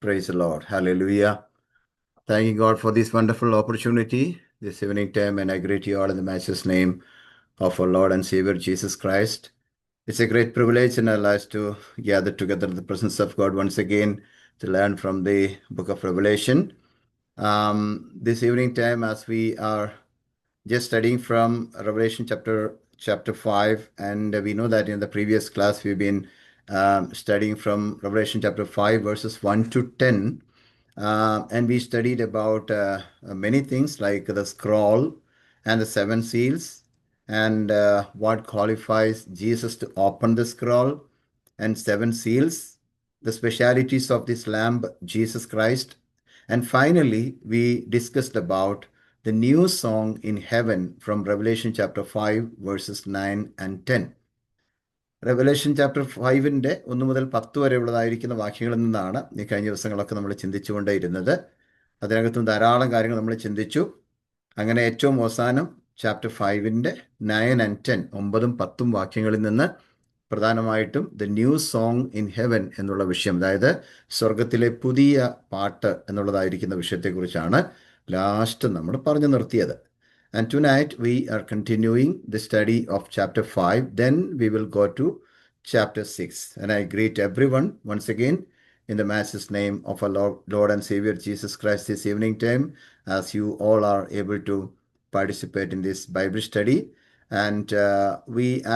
Praise the Lord. Hallelujah. Thanking God for this wonderful opportunity this evening time, and I greet you all in the matchless name of our Lord and Savior Jesus Christ. It's a great privilege in our lives to gather together in the presence of God once again to learn from the book of Revelation. This evening time, as we are just studying from Revelation chapter 5, and we know that in the previous class we've been studying from Revelation chapter 5 verses 1 to 10. And we studied about many things like the scroll and the seven seals, and what qualifies Jesus to open the scroll and seven seals, the specialities of this Lamb, Jesus Christ. And finally, we discussed about the new song in heaven from Revelation chapter 5, verses 9 and 10. Revelation chapter 5-ന്റെ 1 മുതൽ 10 വരെയുള്ളതായിരിക്കുന്ന വാക്യങ്ങളിൽ നിന്നാണ് ഈ കഴിഞ്ഞ ദിവസങ്ങളൊക്കെ നമ്മൾ ചിന്തിച്ചുകൊണ്ടേയിരുന്നത്. അതിനകത്തും ധാരാളം കാര്യങ്ങൾ നമ്മൾ ചിന്തിച്ചു. അങ്ങനെ ഏറ്റവും അവസാനം ചാപ്റ്റർ 5-ന്റെ 9 and 10, 9ഉം 10ഉം വാക്യങ്ങളിൽ നിന്ന് പ്രധാനമായിട്ടും the new song in heaven എന്നുള്ള വിഷയം, അതായത് സ്വർഗത്തിലെ പുതിയ പാട്ട് എന്നുള്ളതായിരിക്കുന്ന വിഷയത്തെക്കുറിച്ചാണ് ലാസ്റ്റ് നമ്മൾ പറഞ്ഞു നിർത്തിയത്. And tonight we are continuing the study of chapter 5. Then we will go to chapter 6. And I greet everyone once again in the matchless name of our Lord and Savior Jesus Christ this evening time, as you all are able to participate in this Bible study. And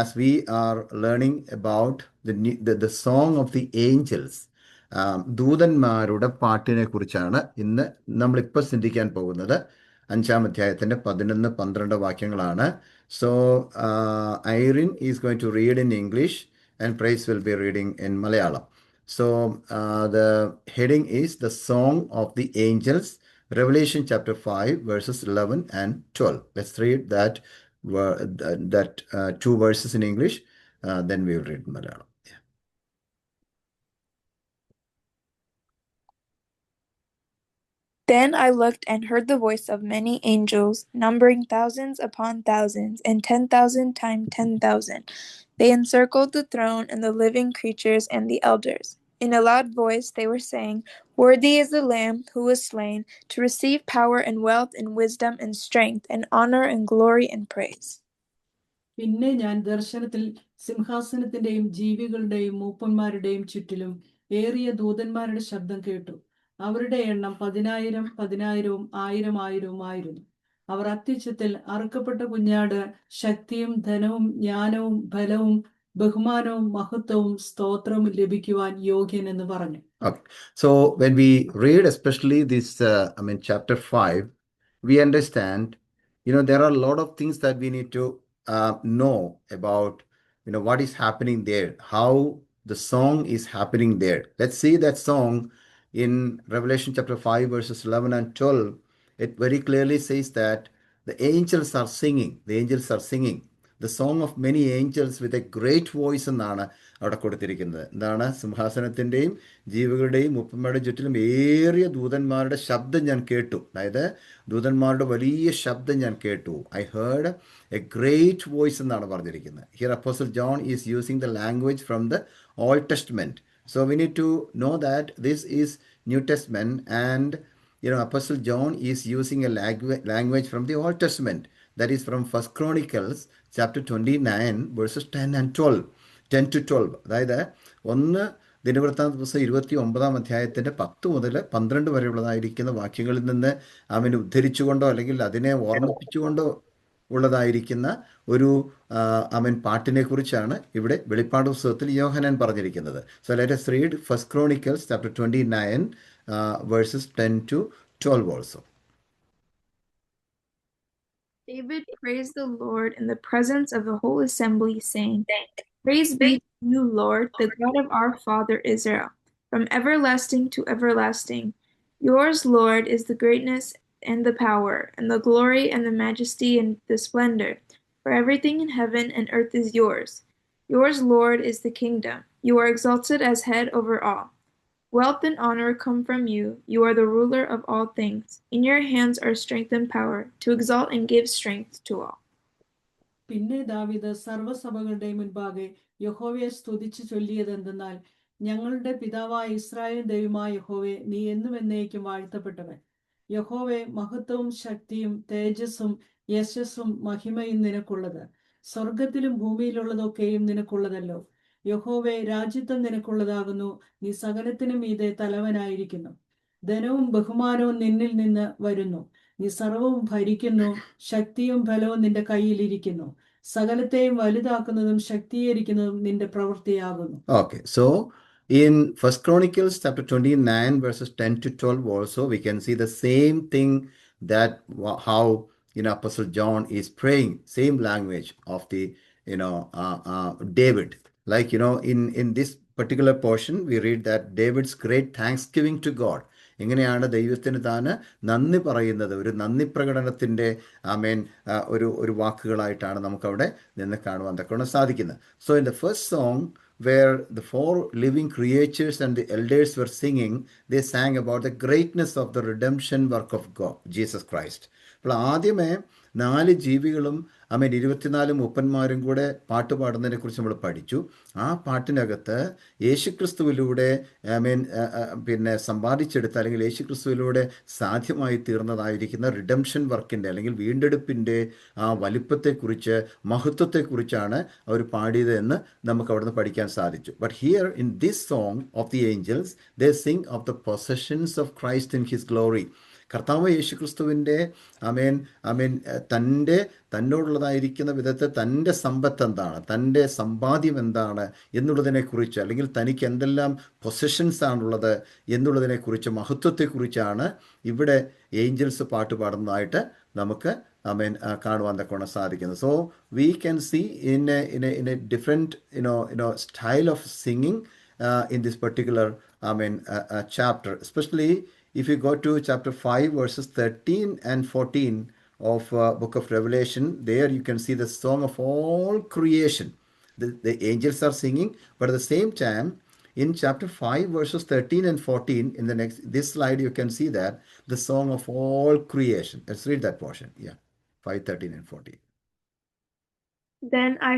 as we are learning about the song of the angels, ദൂതന്മാരുടെ പാട്ടിനെ കുറിച്ചാണ് ഇന്ന് നമ്മളിപ്പോൾ ചിന്തിക്കാൻ പോകുന്നത്. 5-ാം അധ്യായത്തിൻ്റെ 11-12 വാക്യങ്ങളാണ്. So Irene is going to read in English and Praise will be reading in Malayalam. So the heading is the Song of the Angels, Revelation chapter 5 verses 11 and 12. Let's read that two verses in English, then we will read in Malayalam. Then I looked and heard the voice of many angels, numbering thousands upon thousands, and 10,000 times 10,000. They encircled the throne and the living creatures and the elders. In a loud voice they were saying, "Worthy is the Lamb who was slain to receive power and wealth and wisdom and strength and honor and glory and praise." പിന്നെ ഞാൻ ദർശനത്തിൽ സിംഹാസനത്തിന്റെയും ജീവികളുടെയും മൂപ്പന്മാരുടെയും ചുറ്റിലും ഏറിയ ദൂതന്മാരുടെ ശബ്ദം കേട്ടു. അവരുടെ എണ്ണം 10,000 10,000 1000 1000 അവർ അത്യുച്ചത്തിൽ അറുക്കപ്പെട്ട കുഞ്ഞാട് ശക്തിയും ധനവും ജ്ഞാനവും ബലവും ബഹുമാനവും മഹത്വവും സ്തോത്രവും ലഭിക്കുവാൻ യോഗ്യൻ എന്ന് പറഞ്ഞു. Okay. So when we read especially this, chapter 5, we understand, there are a lot of things that we need to know about, what is happening there, how the song is happening there. Let's see that song in Revelation chapter 5, verses 11 and 12. It very clearly says that the angels are singing. The angels are singing. The song of many angels with a great voice എന്നാണ് അവിടെ കൊടുത്തിരിക്കുന്നത്. എന്താണ്? സിംഹാസനത്തിൻ്റെയും ജീവികളുടെയും മൂപ്പന്മാരുടെയും ചുറ്റിലും ഏറിയ ദൂതന്മാരുടെ ശബ്ദം ഞാൻ കേട്ടു. അതായത് ദൂതന്മാരുടെ വലിയ ശബ്ദം ഞാൻ കേട്ടു. I heard a great voice എന്നാണ് പറഞ്ഞിരിക്കുന്നത്. Here Apostle John is using the language from the Old Testament. So we need to know that this is New Testament, and Apostle John is using a language from the Old Testament. That is from 1 Chronicles chapter 29 verses 10 and 12. 10 to 12. അതായത് 1 ദിനവൃത്താന്ത പുസ്തകം 29-ാം അധ്യായത്തിൻ്റെ 10 മുതൽ 12 വരെയുള്ളതായിരിക്കുന്ന വാക്യങ്ങളിൽ നിന്ന് അവൻ ഉദ്ധരിച്ചുകൊണ്ടോ അല്ലെങ്കിൽ അതിനെ ഓർമ്മിപ്പിച്ചുകൊണ്ടോ ഉള്ളതായിരിക്കുന്ന ഒരു പാട്ടിനെ കുറിച്ചാണ് ഇവിടെ വെളിപ്പാട് പുസ്തകത്തിൽ യോഹന്നാൻ പറഞ്ഞിരിക്കുന്നത്. So let us read 1 Chronicles chapter 29 verses 10 to 12 also. David praised the Lord in the presence of the whole assembly, saying, "Praise be to you, Lord, the God of our father Israel, from everlasting to everlasting. Yours, Lord, is the greatness and the power, and the glory and the majesty and the splendor, for everything in heaven and earth is yours. Yours, Lord, is the kingdom. You are exalted as head over all. Wealth and honor come from you. You are the ruler of all things. In your hands are strength and power, to exalt and give strength to all." പിന്നെ ദാവീദ് സർവ്വസഭകളുടെ മുൻപാകെ യഹോവയെ സ്തുതിച്ചു ചൊല്ലിയതെന്തെന്നാൽ, ഞങ്ങളുടെ പിതാവായ Israel ദൈവമായ യഹോവേ, നീ എന്നും എന്നേക്കും വാഴ്ത്തപ്പെട്ടവൻ. യഹോവേ, മഹത്വവും ശക്തിയും തേജസ്സും യശസ്സും മഹിമയും നിനക്കുള്ളത്. സ്വർഗത്തിലും ഭൂമിയിലുള്ളതൊക്കെയും നിനക്കുള്ളതല്ലോ. യഹോവേ, രാജ്യത്വം നിനക്കുള്ളതാകുന്നു. നീ സകലത്തിനും മീതെ തലവനായിരിക്കുന്നു. ധനവും ബഹുമാനവും നിന്നിൽ നിന്ന് വരുന്നു. നീ സർവവും ഭരിക്കുന്നു. ശക്തിയും ബലവും നിന്റെ കയ്യിലിരിക്കുന്നു. സകലത്തെയും വലുതാക്കുന്നതും ശക്തീകരിക്കുന്നതും നിന്റെ പ്രവൃത്തിയാകുന്നു. Okay, so in First Chronicles chapter 29 verses 10 to 12 also we can see the same thing, that how Apostle John is praying same language of the David. Like in this particular portion we read that David's great thanksgiving to God. എങ്ങനെയാണ് ദൈവത്തിന് താന് നന്ദി പറയുന്നത്, ഒരു നന്ദി പ്രകടനത്തിൻ്റെ ഒരു വാക്കുകളായിട്ടാണ് നമുക്കവിടെ നിന്ന് കാണുവാൻ തക്കവണ്ണം സാധിക്കുന്നത്. So in the first song where the four living creatures and the elders were singing, they sang about the greatness of the redemption work of God, Jesus Christ. അപ്പോൾ ആദ്യമേ 4 ജീവികളും 24 മൂപ്പന്മാരും കൂടെ പാട്ട് പാടുന്നതിനെ കുറിച്ച് നമ്മൾ പഠിച്ചു. ആ പാട്ടിനകത്ത് യേശുക്രിസ്തുവിലൂടെ പിന്നെ സമ്പാദിച്ചെടുത്ത അല്ലെങ്കിൽ യേശുക്രിസ്തുവിലൂടെ സാധ്യമായി തീർന്നതായിരിക്കുന്ന റിഡംഷൻ വർക്കിൻ്റെ അല്ലെങ്കിൽ വീണ്ടെടുപ്പിൻ്റെ ആ വലിപ്പത്തെക്കുറിച്ച് മഹത്വത്തെക്കുറിച്ചാണ് അവർ പാടിയത് എന്ന് നമുക്ക് അവിടുന്ന് പഠിക്കാൻ സാധിച്ചു. But here in this song of the Angeles they Singh of the possessions of Christ in his glory. കർത്താവ് യേശുക്രിസ്തുവിൻ്റെ തന്നോടുള്ളതായിരിക്കുന്ന വിധത്തിൽ തൻ്റെ സമ്പത്ത് എന്താണ്, തൻ്റെ സമ്പാദ്യം എന്താണ് എന്നുള്ളതിനെക്കുറിച്ച്, അല്ലെങ്കിൽ തനിക്ക് എന്തെല്ലാം പൊസഷൻസ് ആണുള്ളത് എന്നുള്ളതിനെക്കുറിച്ച്, മഹത്വത്തെക്കുറിച്ചാണ് ഇവിടെ ഏഞ്ചൽസ് പാട്ട് പാടുന്നതായിട്ട് നമുക്ക് കാണുവാൻ തക്കവണ്ണം സാധിക്കുന്നത്. So we can see in a different style of singing in this particular chapter, especially if you go to chapter 5 verses 13 and 14 of book of Revelation, there you can see the song of all creation. The angels are singing, but at the same time in chapter 5 verses 13 and 14 in this slide you can see that the song of all creation. Let's read that portion. 5, 13 and 14. Then I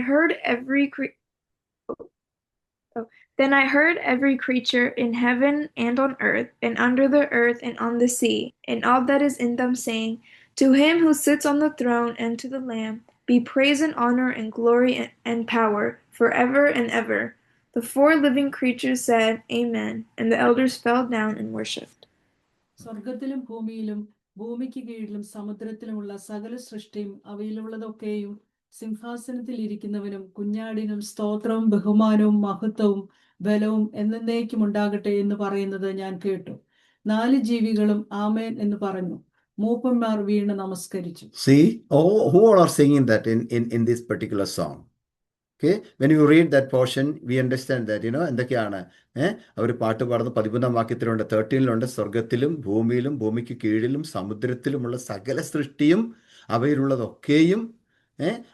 heard every creature in heaven and on earth and under the earth and on the sea and all that is in them saying, To him who sits on the throne and to the Lamb be praise and honor and glory and power forever and ever. The 4 living creatures said, Amen, and the elders fell down and worshipped. സ്വർഗത്തിലും ഭൂമിയിലും ഭൂമിക്ക് കീഴിലും സമുദ്രത്തിലുമുള്ള സകല സൃഷ്ടിയും അവയിലുള്ളതൊക്കെയും സിംഹാസനത്തിൽ ഇരിക്കുന്നവനും കുഞ്ഞാടിനും സ്തോത്രവും ബഹുമാനവും മഹത്വവും ബലവും എന്നേക്കും ഉണ്ടാകട്ടെ എന്ന് പറയുന്നത് ഞാൻ കേട്ടു. 4 ജീവികളും ആമേൻ എന്ന് പറഞ്ഞു. മൂപ്പന്മാർ വീണ് നമസ്കരിച്ചു. See, who all are singing that in this particular song? Okay, when you read that portion we understand that എന്തൊക്കെയാണ് അവർ പാട്ട് പാടുന്ന 13-ാം വാക്യത്തിലുണ്ട്, 13-ലുണ്ട്, സ്വർഗത്തിലും ഭൂമിയിലും ഭൂമിക്ക് കീഴിലും സമുദ്രത്തിലുമുള്ള സകല സൃഷ്ടിയും അവയിലുള്ളതൊക്കെയും.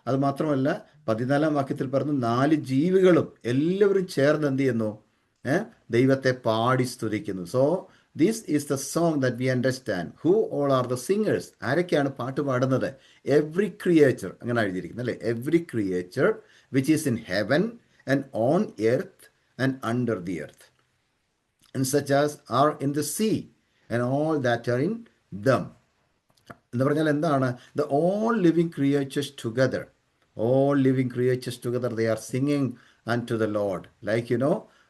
അത് മാത്രമല്ല 14-ാം വാക്യത്തിൽ പറഞ്ഞു 4 ജീവികളും എല്ലാവരും ചേർന്ന് എന്ത് ചെയ്യുന്നു, ദൈവത്തെ പാടി സ്തുതിക്കുന്നു. So this is the song that we understand. Who all are the singers? ആരൊക്കെയാണ് പാട്ട് പാടുന്നത്? എവ്രി ക്രിയേച്ചർ, അങ്ങനെ എഴുതിയിരിക്കുന്നത് അല്ലേ, every creature which is in heaven and on earth and under the earth and such as are in the sea and all that are in them. എന്ന് പറഞ്ഞാൽ എന്താണ്? The all living creatures together, all living creatures together, they are singing unto the Lord. Like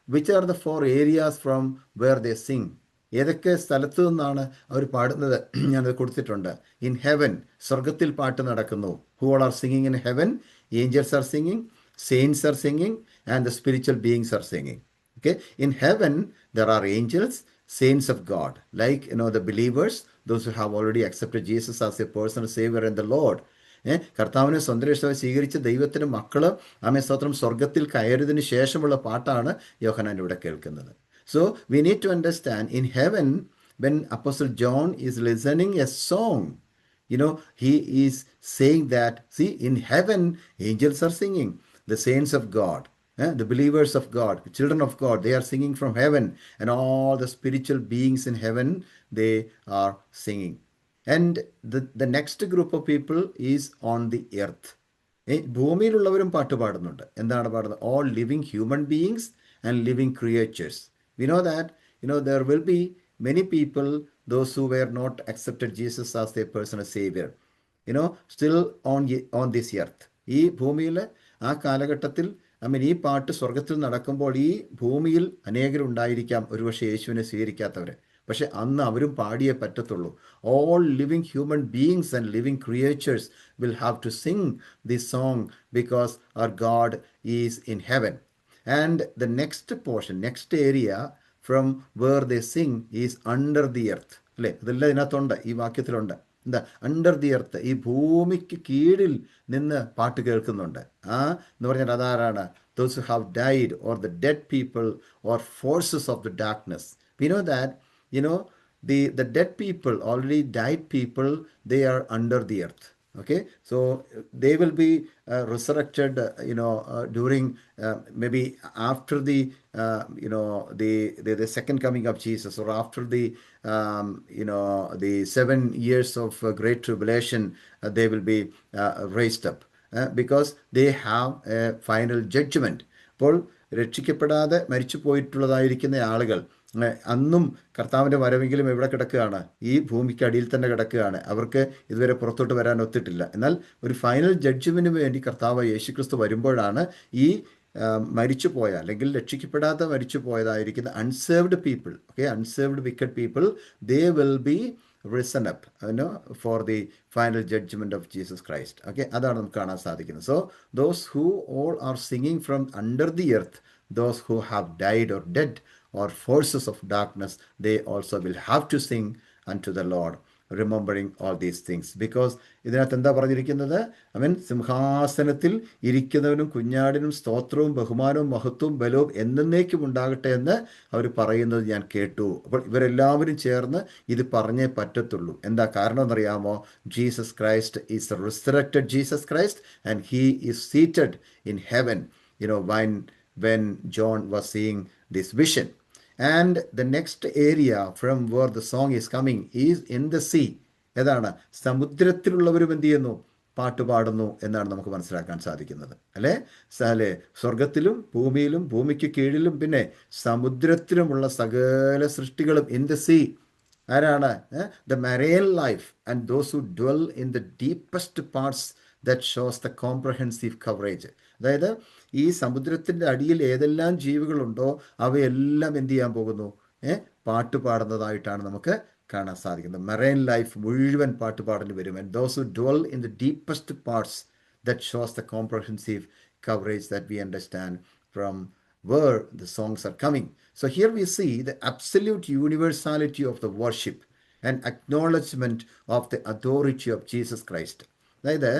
which are the 4 areas from where they sing? ഏതൊക്കെ സ്ഥലത്തു നിന്നാണ് അവർ പാടുന്നത്? ഞാനത് കൊടുത്തിട്ടുണ്ട്. In heaven, സ്വർഗത്തിൽ പാട്ട് നടക്കുന്നു. Who all are singing in heaven? Angeles R singing, saints R singing and the spiritual beings R singing. Okay, in heaven there are angels, saints of God, like the believers, those who have already accepted Jesus as their personal savior and the Lord. കർത്താവിനെ സ്വന്തം രക്ഷകനായി സ്വീകരിച്ച ദൈവത്തിൻ്റെ മക്കൾ സ്തോത്രം സ്വർഗത്തിൽ കയറിയതിന് ശേഷമുള്ള പാട്ടാണ് യോഹന്നാൻ ഇവിടെ കേൾക്കുന്നത്. So we need to understand in heaven when apostle John is listening a song, he is saying that, see, in heaven angels are singing, the saints of God, the believers of God, children of God, they are singing from heaven, and all the spiritual beings in heaven, they are singing. And the next group of people is on the earth. ഭൂമിയിലുള്ളവരും പാട്ട് പാടുന്നുണ്ട്. എന്താണ് പാടുന്നത്? All living human beings and living creatures. We know that, there will be many people, those who were not accepted Jesus as their personal savior, still on this earth. ഈ ഭൂമിയിൽ ആ കാലഘട്ടത്തിൽ ഈ പാട്ട് സ്വർഗത്തിൽ നടക്കുമ്പോൾ ഈ ഭൂമിയിൽ അനേകരുണ്ടായിരിക്കാം ഒരുപക്ഷെ യേശുവിനെ സ്വീകരിക്കാത്തവർ. പക്ഷെ അന്ന് അവരും പാടിയേ പറ്റത്തുള്ളൂ. All living human beings and living creatures will have to sing this song because our God is in heaven. And the next portion, next area from where they sing is under the earth. അല്ലേ, ഇതെല്ലാം ഇതിനകത്തുണ്ട്, ഈ വാക്യത്തിലുണ്ട്. എന്താ under the earth? ഈ ഭൂമിക്ക് കീഴിൽ നിന്ന് പാട്ട് കേൾക്കുന്നുണ്ട്. എന്ന് പറഞ്ഞാൽ അതാരാണ്? Those who have died, or the dead people, or forces of the darkness. We know that, the dead people, already died people, they are under the earth. Okay, so they will be resurrected, during maybe after the the second coming of Jesus, or after the the 7 years of great tribulation. They will be raised up because they have a final judgment. അപ്പോൾ രക്ഷിക്കപ്പെടാതെ മരിച്ചു പോയിട്ടുള്ളതായിരിക്കുന്ന ആളുകൾ അന്നും കർത്താവിൻ്റെ വരവെങ്കിലും എവിടെ കിടക്കുകയാണ്? ഈ ഭൂമിക്ക് അടിയിൽ തന്നെ കിടക്കുകയാണ്. അവർക്ക് ഇതുവരെ പുറത്തോട്ട് വരാൻ ഒത്തിട്ടില്ല. എന്നാൽ ഒരു ഫൈനൽ ജഡ്ജ്മെന്റിന് വേണ്ടി കർത്താവ് യേശുക്രിസ്തു വരുമ്പോഴാണ് ഈ മരിച്ചുപോയ, അല്ലെങ്കിൽ രക്ഷിക്കപ്പെടാതെ മരിച്ചു പോയതായിരിക്കുന്ന unsaved people, unsaved wicked people, they will be risen up, for the final judgment of Jesus Christ. Okay, അതാണ് നമുക്ക് കാണാൻ സാധിക്കുന്നത്. So those who all are singing from under the earth, those who have died or dead, or forces of darkness, they also will have to sing unto the Lord, remembering all these things. Because ഇതിനകത്ത് എന്താ പറഞ്ഞിരിക്കുന്നത്? സിംഹാസനത്തിൽ ഇരിക്കുന്നവനും കുഞ്ഞാടിനും സ്തോത്രവും ബഹുമാനവും മഹത്വവും ബലവും എന്നേക്കും ഉണ്ടാകട്ടെ എന്ന് അവർ പറയുന്നത് ഞാൻ കേട്ടു. അപ്പോൾ ഇവരെല്ലാവരും ചേർന്ന് ഇത് പറഞ്ഞേ പറ്റത്തുള്ളൂ. എന്താ കാരണം എന്നറിയാമോ? Jesus Christ is the resurrected Jesus Christ, and he is seated in heaven, when John was seeing this vision. And the next area from where the song is coming is in the sea. ഏതാണ്? സമുദ്രത്തിലുള്ളവരും എന്ത് ചെയ്യുന്നു? പാട്ട് പാടുന്നു എന്നാണ് നമുക്ക് മനസ്സിലാക്കാൻ സാധിക്കുന്നത്. അല്ലേ? സ്വർഗത്തിലും ഭൂമിയിലും ഭൂമിക്ക് കീഴിലും പിന്നെ സമുദ്രത്തിലുമുള്ള സകല സൃഷ്ടികളും ഇൻ ദ സീ. ആരാണ്? The marine life and those who dwell in the deepest parts, that shows the comprehensive coverage. അതായത് ഈ സമുദ്രത്തിൻ്റെ അടിയിൽ ഏതെല്ലാം ജീവികളുണ്ടോ അവയെല്ലാം എന്ത് ചെയ്യാൻ പോകുന്നു? പാട്ട് പാടുന്നതായിട്ടാണ് നമുക്ക് കാണാൻ സാധിക്കുന്നത്. മെറൈൻ ലൈഫ് മുഴുവൻ പാട്ട് പാടേണ്ടി വരും. And those who dwell in the deepest parts, that shows the comprehensive coverage that we understand from where the songs are coming. So here we see the absolute universality of the worship and acknowledgement of the authority of Jesus Christ. അതായത്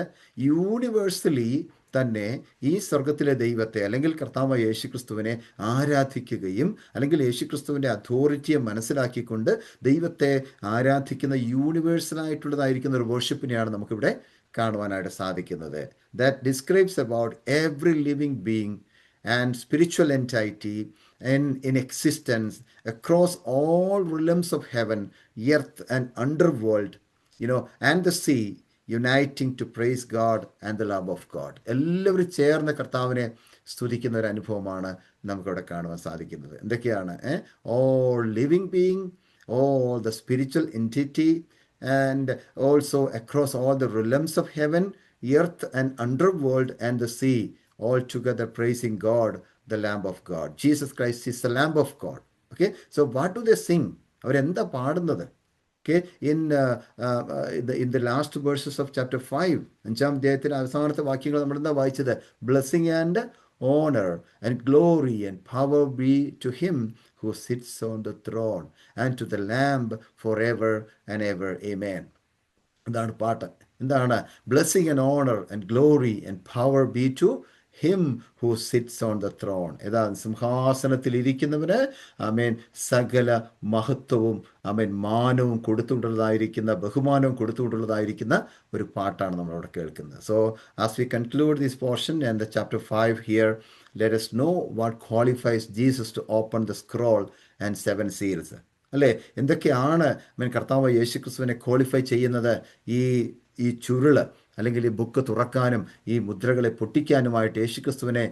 universally തന്നെ ഈ സ്വർഗത്തിലെ ദൈവത്തെ, അല്ലെങ്കിൽ കർത്താവായ യേശുക്രിസ്തുവിനെ ആരാധിക്കുകയും, അല്ലെങ്കിൽ യേശുക്രിസ്തുവിൻ്റെ അതോറിറ്റിയെ മനസ്സിലാക്കിക്കൊണ്ട് ദൈവത്തെ ആരാധിക്കുന്ന യൂണിവേഴ്സലായിട്ടുള്ളതായിരിക്കുന്ന ഒരു വർഷിപ്പിനെയാണ് നമുക്കിവിടെ കാണുവാനായിട്ട് സാധിക്കുന്നത്. That describes about every living being and spiritual entity and in existence across all realms of heaven, earth and underworld, and the sea, uniting to praise God and the love of God. എല്ലാവരും ചേർന്ന് കർത്താവിനെ സ്തുതിക്കുന്ന ഒരു അനുഭവമാണ് നമുക്കിവിടെ കാണുവാൻ സാധിക്കുന്നത്. എന്തൊക്കെയാണ്? all living being, all the spiritual entity, and also across all the realms of heaven, earth and underworld and the sea, all together praising God, the Lamb of God. Jesus Christ is the Lamb of God. Okay, so what do they sing? അവരെന്താ പാടുന്നത്? Okay, in the last verses of chapter 5, അഞ്ചാം അധ്യായത്തിലെ അവസാനത്തെ വാക്യങ്ങൾ നമ്മൾ എന്താ വായിച്ചത്? Blessing and honor and glory and power be to him who sits on the throne and to the Lamb forever and ever. Amen. എന്താണ് പാട്ട്? എന്താണ്? Blessing and honor and glory and power be to him who sits on the throne. ഏതാ? സിംഹാസനത്തിൽ ഇരിക്കുന്നവന് ആമേൻ സകല മഹത്വവും ആമേൻ മാനവും കൊടുത്തുകൊണ്ടുള്ളതായിരിക്കുന്ന, ബഹുമാനവും കൊടുത്തുകൊണ്ടുള്ളതായിരിക്കുന്ന ഒരു പാട്ടാണ് നമ്മളവിടെ കേൾക്കുന്നത്. So as we conclude this portion and the chapter 5 here, let us know what qualifies Jesus to open the scroll and 7 seals. അല്ലേ? എന്തൊക്കെയാണ് കർത്താവ് യേശുക്രിസ്തുവിനെ ക്വാളിഫൈ ചെയ്യുന്നത്? ഈ ചുരുള് അല്ലെങ്കിൽ ഈ ബുക്ക് തുറക്കാനും ഈ മുദ്രകളെ പൊട്ടിക്കാനുമായിട്ട് യേശുക്രിസ്തുവിനെ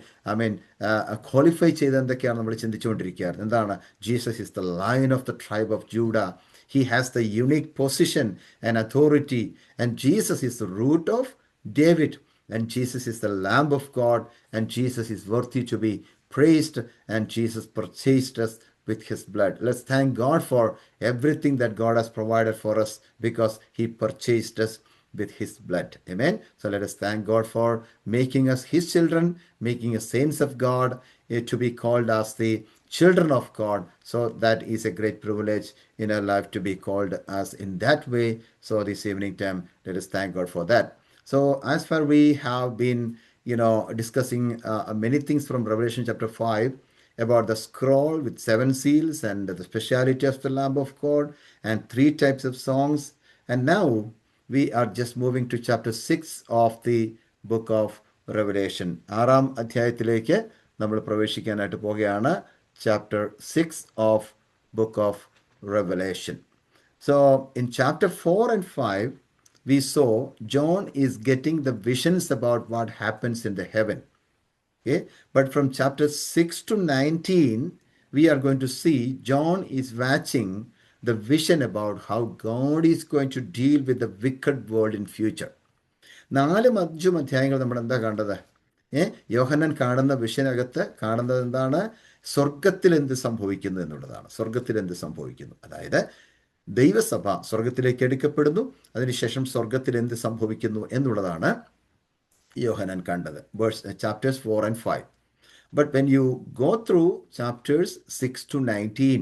ക്വാളിഫൈ ചെയ്ത് എന്തൊക്കെയാണ് നമ്മൾ ചിന്തിച്ചുകൊണ്ടിരിക്കുകയായിരുന്നു. എന്താണ്? Jesus is the lion of the tribe of ജൂഡ. He has the unique position and authority, and Jesus is the root of David, and Jesus is the Lamb of God, and Jesus is worthy to be praised, and Jesus purchased us with his blood. Let's thank God for everything that God has provided for us, because he purchased us with his blood. Amen. So let us thank God for making us his children, making us saints of God, to be called as the children of God. So that is a great privilege in our life to be called as in that way. So this evening time, let us thank God for that. So as far we have been, discussing many things from Revelation chapter 5 about the scroll with 7 seals and the speciality of the Lamb of God and 3 types of songs. And now we are just moving to chapter 6 of the book of Revelation. 6-ാം അധ്യായത്തിലേക്ക് നമ്മൾ പ്രവേശിക്കാനായിട്ട് പോകുകയാണ്. Chapter 6 of book of Revelation. So in chapter 4 and 5, we saw John is getting the visions about what happens in the heaven. Okay? But from chapter 6 to 19, we are going to see John is watching the vision about how God is going to deal with the wicked world in future. 4-5 അധ്യായങ്ങൾ നമ്മൾ എന്താ കണ്ടത്? യോഹന്നാൻ കാണുന്ന വിഷനകത്ത് കാണുന്നത് എന്താണ്? സ്വർഗത്തിൽ എന്ത് സംഭവിക്കുന്നു എന്നുള്ളതാണ്. സ്വർഗത്തിൽ എന്ത് സംഭവിക്കുന്നു, അതായത് ദൈവസഭ സ്വർഗത്തിലേക്ക് എടുക്കപ്പെടുന്നു, അതിനുശേഷം സ്വർഗത്തിൽ എന്ത് സംഭവിക്കുന്നു എന്നുള്ളതാണ് യോഹന്നാൻ കണ്ടത്. Chapters 4 and 5. But when you go through chapters 6 to 19,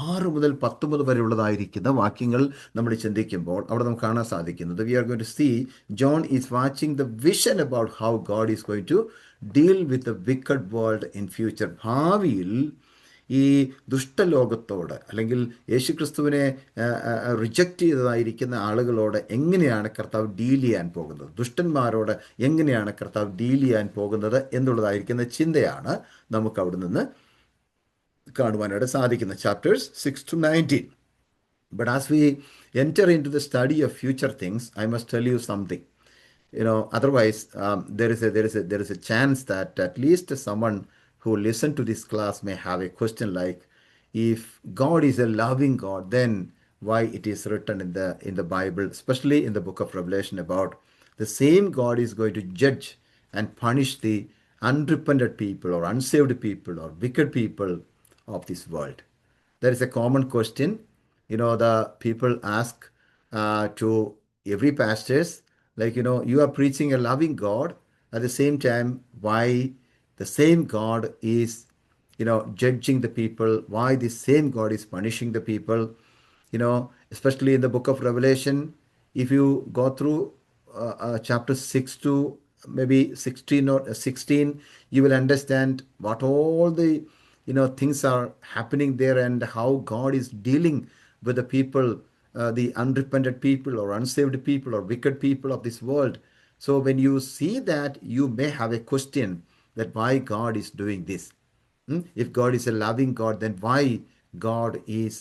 6 മുതൽ 19 വരെയുള്ളതായിരിക്കുന്ന വാക്യങ്ങൾ നമ്മൾ ചിന്തിക്കുമ്പോൾ അവിടെ നമുക്ക് കാണാൻ സാധിക്കുന്നത്, we are going to see John is watching the vision about how God is going to deal with the wicked world in future. ഭാവിയിൽ ഈ ദുഷ്ടലോകത്തോട് അല്ലെങ്കിൽ യേശുക്രിസ്തുവിനെ റിജക്റ്റ് ചെയ്തതായിരിക്കുന്ന ആളുകളോട് എങ്ങനെയാണ് കർത്താവ് ഡീൽ ചെയ്യാൻ പോകുന്നത്, ദുഷ്ടന്മാരോട് എങ്ങനെയാണ് കർത്താവ് ഡീൽ ചെയ്യാൻ പോകുന്നത് എന്നുള്ളതായിരിക്കുന്ന ചിന്തയാണ് നമുക്ക് അവിടെ നിന്ന് കാണുവാനായിട്ട് സാധിക്കുന്നത്. Chapters 6 to 19. But as we enter into the study of future things, I must tell you something. Otherwise there is a chance that at least someone who listen to this class may have a question like, if God is a loving God, then why it is written in the Bible, especially in the book of Revelation, about the same God is going to judge and punish the unrepentant people or unsaved people or wicked people of this world? There is a common question, the people ask to every pastors, like, you are preaching a loving God, at the same time, why the same God is, judging the people, why the same God is punishing the people? Especially in the book of Revelation, if you go through chapter 6 to maybe 16 or 16, you will understand what all the things are happening there and how God is dealing with the people, the unrepentant people or unsaved people or wicked people of this world. So when you see that, you may have a question that why God is doing this. If God is a loving God, then why God is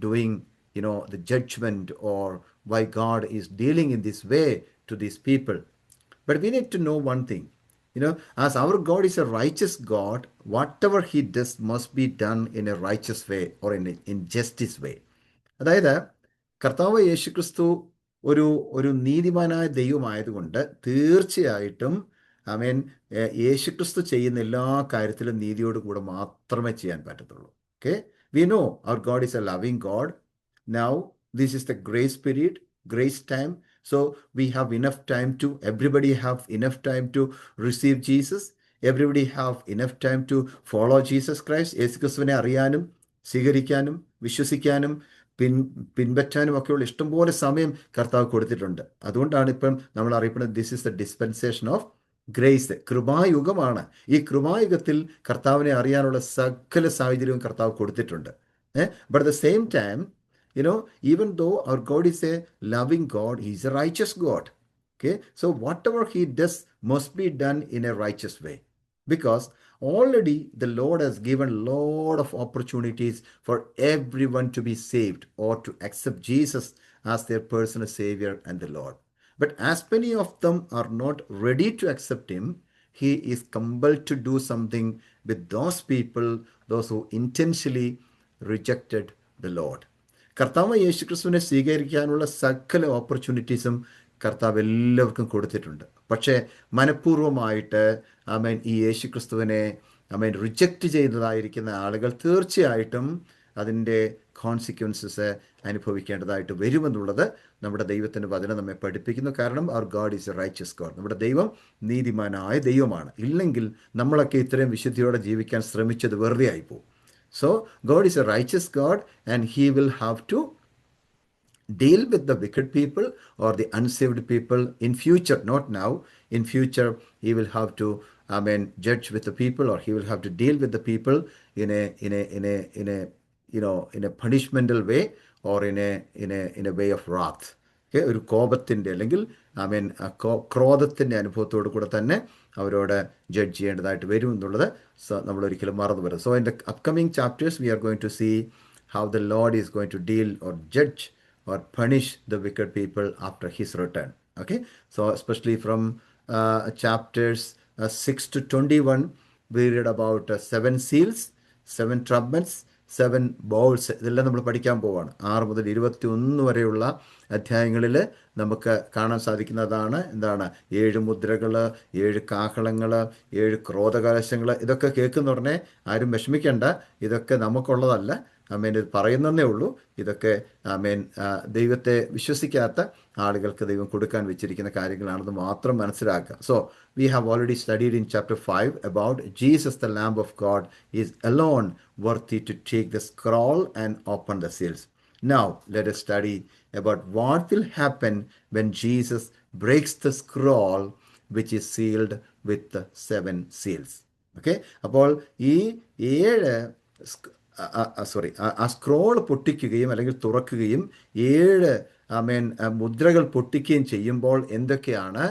doing the judgment, or why God is dealing in this way to these people? But we need to know one thing, as our God is a righteous God, whatever he does must be done in a righteous way or in justice way. അതായത് കർത്താവ് യേശുക്രിസ്തു ഒരു നീതിമാനായ ദൈവമായതുകൊണ്ട് തീർച്ചയായിട്ടും യേശുക്രിസ്തു ചെയ്യുന്ന എല്ലാ കാര്യത്തിലും നീതിയോട് കൂടെ മാത്രമേ ചെയ്യാൻ പറ്റത്തുള്ളൂ. Okay, we know our God is a loving God. Now this is the grace period, grace time. So we have enough time to, everybody have enough time to receive Jesus. Everybody have enough time to follow Jesus Christ. യേശുക്രിസ്തുവിനെ അറിയാനും സ്വീകരിക്കാനും വിശ്വസിക്കാനും പിൻപറ്റാനും ഒക്കെയുള്ള ഇഷ്ടംപോലെ സമയം കർത്താവ് കൊടുത്തിട്ടുണ്ട്. അതുകൊണ്ടാണ് ഇപ്പം നമ്മൾ അറിയപ്പെടുന്നത് this is the dispensation of grace, കൃപായുഗമാണ്. ഈ കൃപായുഗത്തിൽ കർത്താവിനെ അറിയാനുള്ള സകല സാഹചര്യവും കർത്താവ് കൊടുത്തിട്ടുണ്ട്. But at the same time, even though our God is a loving God, he is a righteous God. Okay, so whatever he does must be done in a righteous way, because already the Lord has given a lot of opportunities for everyone to be saved or to accept Jesus as their personal Savior and the Lord. But as many of them are not ready to accept him, he is compelled to do something with those people, those who intentionally rejected the Lord. കർത്താവ് യേശുക്രിസ്തുവിനെ സ്വീകരിക്കാനുള്ള സകല ഓപ്പർച്യൂണിറ്റീസും കർത്താവ് എല്ലാവർക്കും കൊടുത്തിട്ടുണ്ട്. പക്ഷേ മനഃപൂർവ്വമായിട്ട് ആമേൻ ഈ യേശുക്രിസ്തുവിനെ ആമേൻ റിജക്റ്റ് ചെയ്തതായിരിക്കുന്ന ആളുകൾ തീർച്ചയായിട്ടും അതിൻ്റെ കോൺസിക്വൻസസ് അനുഭവിക്കേണ്ടതായിട്ട് വരുമെന്നുള്ളത് നമ്മുടെ ദൈവത്തിൻ്റെ വചനം നമ്മെ പഠിപ്പിക്കുന്നു. കാരണം അവർ God is a righteous God. നമ്മുടെ ദൈവം നീതിമാനായ ദൈവമാണ്. ഇല്ലെങ്കിൽ നമ്മളൊക്കെ ഇത്രയും വിശുദ്ധിയോടെ ജീവിക്കാൻ ശ്രമിച്ചത് വെറുതെ ആയിപ്പോവും. So God is a righteous God, and he will have to deal with the wicked people or the unsaved people in future, not now. In future, he will have to, judge with the people, or he will have to deal with the people in a punishmental way, or in a way of wrath. Okay, ഒരു കോപത്തിൻ്റെ അല്ലെങ്കിൽ ക്രോധത്തിൻ്റെ അനുഭവത്തോടു കൂടെ തന്നെ അവരോട് judge ചെയ്യേണ്ടതായിട്ട് വരും എന്നുള്ളത് നമ്മളൊരിക്കലും മറന്നു വരും. So in the upcoming chapters we are going to see how the lord is going to deal or judge or punish the wicked people after his return. Okay, so especially from chapters 6 to 21, we read about 7 seals, 7 trumpets, 7 bowls. ഇതെല്ലാം നമ്മൾ പഠിക്കാൻ പോവാണ്. 6 മുതൽ 21 വരെയുള്ള അധ്യായങ്ങളിൽ നമുക്ക് കാണാൻ സാധിക്കുന്നതാണ് എന്താണ് 7 മുദ്രകൾ, 7 കാഹളങ്ങൾ, 7 ക്രോധകലശങ്ങൾ. ഇതൊക്കെ കേൾക്കുന്ന ഉടനെ ആരും വിഷമിക്കേണ്ട, ഇതൊക്കെ നമുക്കുള്ളതല്ല. ഇത് പറയുന്നതേ ഉള്ളൂ. ഇതൊക്കെ ദൈവത്തെ വിശ്വസിക്കാത്ത ആളുകൾക്ക് ദൈവം കൊടുക്കാൻ വെച്ചിരിക്കുന്ന കാര്യങ്ങളാണെന്ന് മാത്രം മനസ്സിലാക്കുക. So we have already studied in chapter 5 about Jesus, the Lamb of God, is alone worthy to take the scroll and open the seals. Now let us study about what will happen when Jesus breaks the scroll which is sealed with the 7 seals. Okay, അപ്പോൾ ഈ 7 ആ scroll പൊട്ടിക്കുകയും അല്ലെങ്കിൽ തുറക്കുകയും 7 മുദ്രകൾ പൊട്ടിക്കുകയും ചെയ്യുമ്പോൾ എന്തൊക്കെയാണ്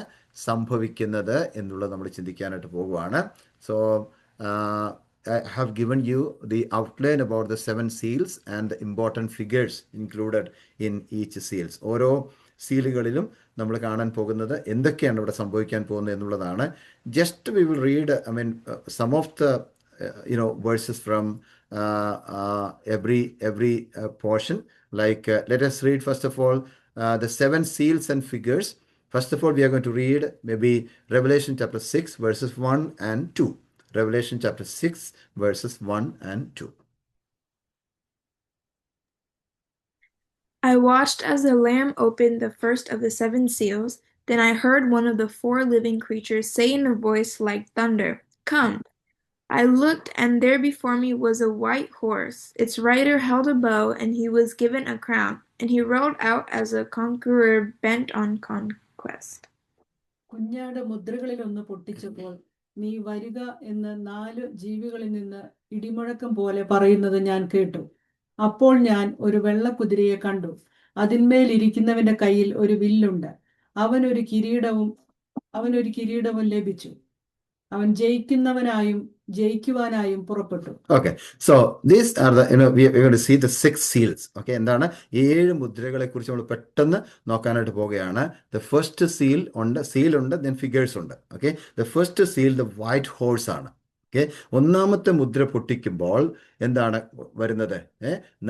സംഭവിക്കുന്നത് എന്നുള്ളത് നമ്മൾ ചിന്തിക്കാനായിട്ട് പോകുവാണ്. So I have given you the outline about the 7 seals and the important figures included in each seals. ഓരോ സീലുകളിലും നമ്മൾ കാണാൻ പോകുന്നത് എന്തൊക്കെയാണ് ഇവിടെ സംഭവിക്കാൻ പോകുന്നത് എന്നുള്ളതാണ്. Just we will read some of the verses from every portion. Like let us read first of all the 7 seals and figures. First of all, we are going to read maybe Revelation chapter 6 verses 1 and 2. Revelation chapter 6 verses 1 and 2. I watched as the Lamb opened the first of the 7 seals. Then I heard one of the 4 living creatures say in a voice like thunder, "Come." I looked, and there before me was a white horse. Its rider held a bow, and he was given a crown, and he rode out as a conqueror bent on conquest. കുഞ്ഞാട് മുദ്രകളിൽ ഒന്ന് പൊട്ടിച്ചപ്പോൾ നീ വരിക എന്ന് 4 ജീവികളിൽ നിന്ന് ഇടിമുഴക്കം പോലെ പറയുന്നത് ഞാൻ കേട്ടു. അപ്പോൾ ഞാൻ ഒരു വെള്ളക്കുതിരയെ കണ്ടു. അതിന്മേൽ ഇരിക്കുന്നവന്റെ കയ്യിൽ ഒരു വില്ലുണ്ട്. അവനൊരു കിരീടവും ലഭിച്ചു. അവൻ ജയിക്കുവാനായും പുറപ്പെട്ടു. Okay, so these are the we are going to see the 6 seals. Okay, എന്താണ് 7 മുദ്രകളെ കുറിച്ച് നമ്മൾ പെട്ടെന്ന് നോക്കാനായിട്ട് പോവുകയാണ്. The first seal ഉണ്ട്, then figures ഉണ്ട്. Okay, the first seal the white horse ആണ്. Okay, ഒന്നാമത്തെ മുദ്ര പൊട്ടിക്കുമ്പോൾ എന്താണ് വരുന്നത്?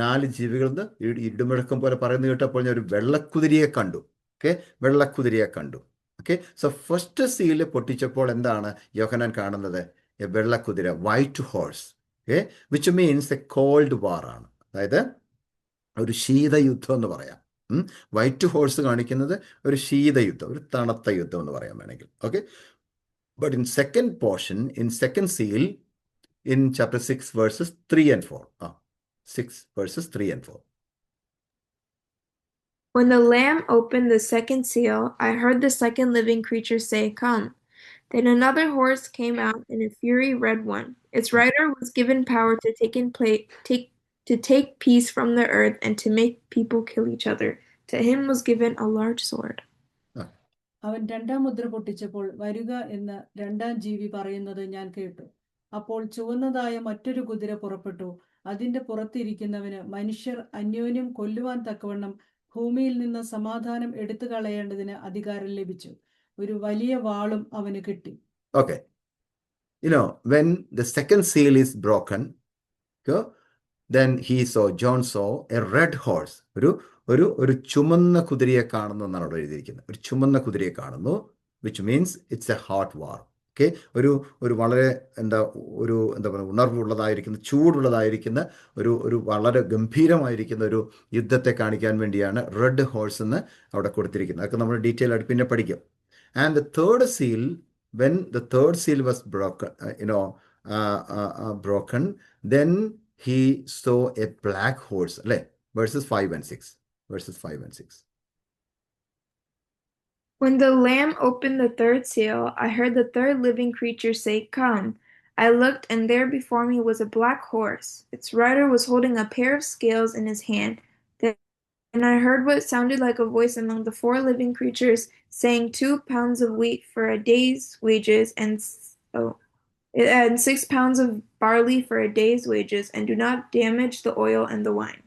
4 ജീവികളിൽ നിന്ന് ഇടിമുഴക്കം പോലെ പറയുന്നത് കേട്ടപ്പോൾ ഞാൻ ഒരു വെള്ളക്കുതിരയെ കണ്ടു. Okay, വെള്ളക്കുതിരയെ കണ്ടു. Okay, so first seal പൊട്ടിച്ചപ്പോൾ എന്താണ് യോഹന്നാൻ കാണുന്നത്? എ വെള്ളക്കുതിര, white horse. Okay, which means a cold war ആണ്. അതായത് ഒരു ശീതയുദ്ധം എന്ന് പറയാം. വൈറ്റ് ഹോഴ്സ് കാണിക്കുന്നത് ഒരു ശീതയുദ്ധം, ഒരു തണുത്ത യുദ്ധം എന്ന് പറയാൻ വേണമെങ്കിൽ. Okay, but in second portion, in second seal, in chapter 6 verses 3 and 4. 6 verses 3 and 4. When the Lamb opened the second seal, I heard the second living creature say, "Come." Then another horse came out, and a fiery red one. Its rider was given power to take peace from the earth and to make people kill each other. To him was given a large sword. അവൻ 2ാം മുദ്ര പൊട്ടിച്ചപ്പോൾ വരിക എന്ന് 2ാം ജീവി പറയുന്നത് ഞാൻ കേട്ടു. അപ്പോൾ ചുവന്നതായ മറ്റൊരു കുതിര പുറപ്പെട്ടു. അതിന്റെ പുറത്തിരിക്കുന്നവന് മനുഷ്യർ അന്യോന്യം കൊല്ലുവാൻ തക്കവണ്ണം ഭൂമിയിൽ നിന്ന് സമാധാനം എടുത്തു കളയേണ്ടതിന് അധികാരം ലഭിച്ചു. ഒരു വലിയ വാളും അവന് കിട്ടി. Okay. When the second seal is broken, then John saw a red horse. ഒരു ചുമന്ന കുതിരയെ കാണുന്നു എന്നാണ് അവിടെ എഴുതിയിരിക്കുന്നത്. ഒരു ചുമന്ന കുതിരയെ കാണുന്നു, which means it's a hot war. Okay, ഒരു വളരെ എന്താ പറയുക, ഉണർവുള്ളതായിരിക്കുന്ന, ചൂടുള്ളതായിരിക്കുന്ന, ഒരു വളരെ ഗംഭീരമായിരിക്കുന്ന ഒരു യുദ്ധത്തെ കാണിക്കാൻ വേണ്ടിയാണ് റെഡ് ഹോഴ്സ് എന്ന് അവിടെ കൊടുത്തിരിക്കുന്നത്. അതൊക്കെ നമ്മൾ ഡീറ്റെയിൽ ആയിട്ട് പിന്നെ പഠിക്കും. And the third seal, when the third seal was broken, then he saw a black horse. അല്ലേ, verses 5 and 6. When the Lamb opened the third seal, I heard the third living creature say, "Come." I looked, and there before me was a black horse. Its rider was holding a pair of scales in his hand. Then I heard what sounded like a voice among the four living creatures saying, 2 pounds of wheat for a day's wages, and 6 pounds of barley for a day's wages, and do not damage the oil and the wine.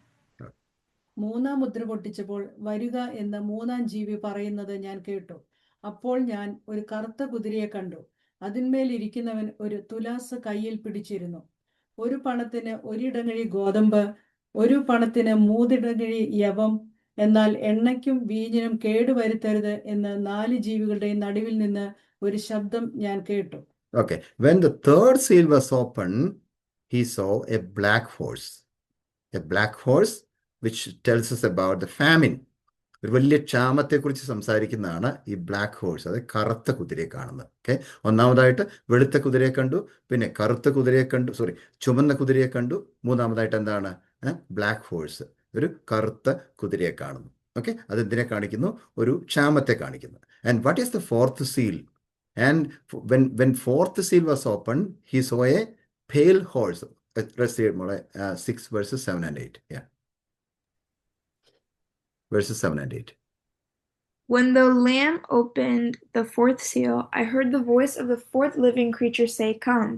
മൂന്നാം മുദ്ര പൊട്ടിച്ചപ്പോൾ വരുക എന്ന മൂന്നാം ജീവി പറയുന്നത് ഞാൻ കേട്ടു. അപ്പോൾ ഞാൻ ഒരു കറുത്ത കുതിരയെ കണ്ടു. അതിന്മേൽ ഇരിക്കുന്നവൻ ഒരു തുലാസ് കയ്യിൽ പിടിച്ചിരുന്നു. ഒരു പണത്തിന് 1 ഇടങ്ങഴി ഗോതമ്പ്, 1 പണത്തിന് 3 ഇടങ്ങഴി യവം, എന്നാൽ എണ്ണയ്ക്കും വീഞ്ഞിനും കേടുവരുത്തരുത് എന്ന് 4 ജീവികളുടെയും നടുവിൽ നിന്ന് ഒരു ശബ്ദം ഞാൻ കേട്ടു. Okay, when the third seal was opened, he saw a black horse. A black horse, which tells us about the famine. ഒരു വലിയ ക്ഷാമത്തെക്കുറിച്ച് സംസാരിക്കുന്നതാണ് ഈ ബ്ലാക്ക് ഹോഴ്സ്, അതായത് കറുത്ത കുതിരയെ കാണുന്നത്. ഓക്കെ, ഒന്നാമതായിട്ട് വെളുത്ത കുതിരയെ കണ്ടു, പിന്നെ കറുത്ത കുതിരയെ കണ്ടു, ചുമന്ന കുതിരയെ കണ്ടു, മൂന്നാമതായിട്ട് എന്താണ്, ബ്ലാക്ക് ഹോഴ്സ്, ഒരു കറുത്ത കുതിരയെ കാണുന്നു. ഓക്കെ, അതെന്തിനെ കാണിക്കുന്നു? ഒരു ക്ഷാമത്തെ കാണിക്കുന്നു. And what is the fourth seal? And when fourth seal was opened, he saw a pale horse. Let's read more, 6 verses 7 and 8. Yeah. Verses 7 and 8. When the Lamb opened the fourth seal, I heard the voice of the fourth living creature say, "Come."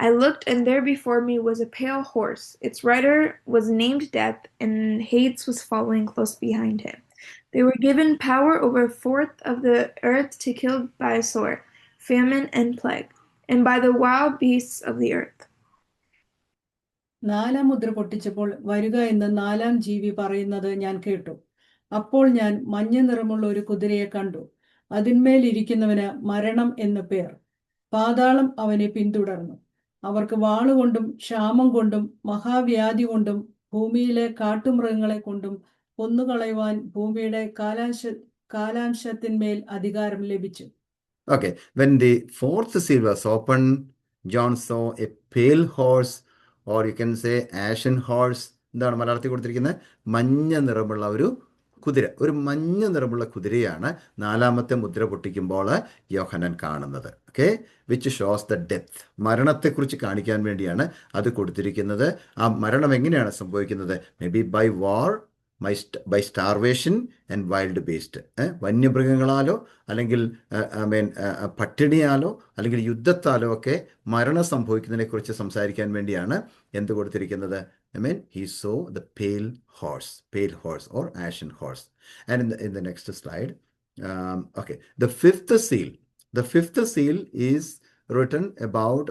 I looked, and there before me was a pale horse. Its rider was named Death, and Hades was following close behind him. They were given power over a fourth of the earth to kill by sword, famine, and plague, and by the wild beasts of the earth. നാലാം മുദ്ര പൊട്ടിച്ചപ്പോൾ വരുക എന്ന് നാലാം ജീവി പറയുന്നത് ഞാൻ കേട്ടു. അപ്പോൾ ഞാൻ മഞ്ഞ നിറമുള്ള ഒരു കുതിരയെ കണ്ടു. അതിന്മേൽ ഇരിക്കുന്നവന് മരണം എന്ന് പേർ. പാതാളം അവനെ പിന്തുടർന്നു. അവർക്ക് വാളുകൊണ്ടും ക്ഷാമം കൊണ്ടും മഹാവ്യാധി കൊണ്ടും ഭൂമിയിലെ കാട്ടുമൃഗങ്ങളെ കൊണ്ടും കൊന്നുകളയുവാൻ ഭൂമിയുടെ കാലാംശത്തിന്മേൽ അധികാരം ലഭിച്ചു. Okay, when the fourth seal was opened, John saw a pale horse, or you can say ashen horse. എന്താണ് മലയാളത്തിൽ കൊടുത്തിരിക്കുന്നത്? മഞ്ഞ നിറമുള്ള ഒരു കുതിര. ഒരു മഞ്ഞ നിറമുള്ള കുതിരയാണ് നാലാമത്തെ മുദ്ര പൊട്ടിക്കുമ്പോൾ യോഹന്നാൻ കാണുന്നത്. Okay, which shows the death. മരണത്തെക്കുറിച്ച് കാണിക്കാൻ വേണ്ടിയാണ് അത് കൊടുത്തിരിക്കുന്നത്. ആ മരണം എങ്ങനെയാണ് സംഭവിക്കുന്നത്? May be by war, by starvation and wild beast. വന്യമൃഗങ്ങളാലോ അല്ലെങ്കിൽ പട്ടിണിയാലോ അല്ലെങ്കിൽ യുദ്ധത്താലോ ഒക്കെ മരണം സംഭവിക്കുന്നതിനെ കുറിച്ച് സംസാരിക്കാൻ വേണ്ടിയാണ് എന്ത് കൊടുത്തിരിക്കുന്നത്? He saw the pale horse or ashen horse. And in the next slide, okay, the fifth seal is written about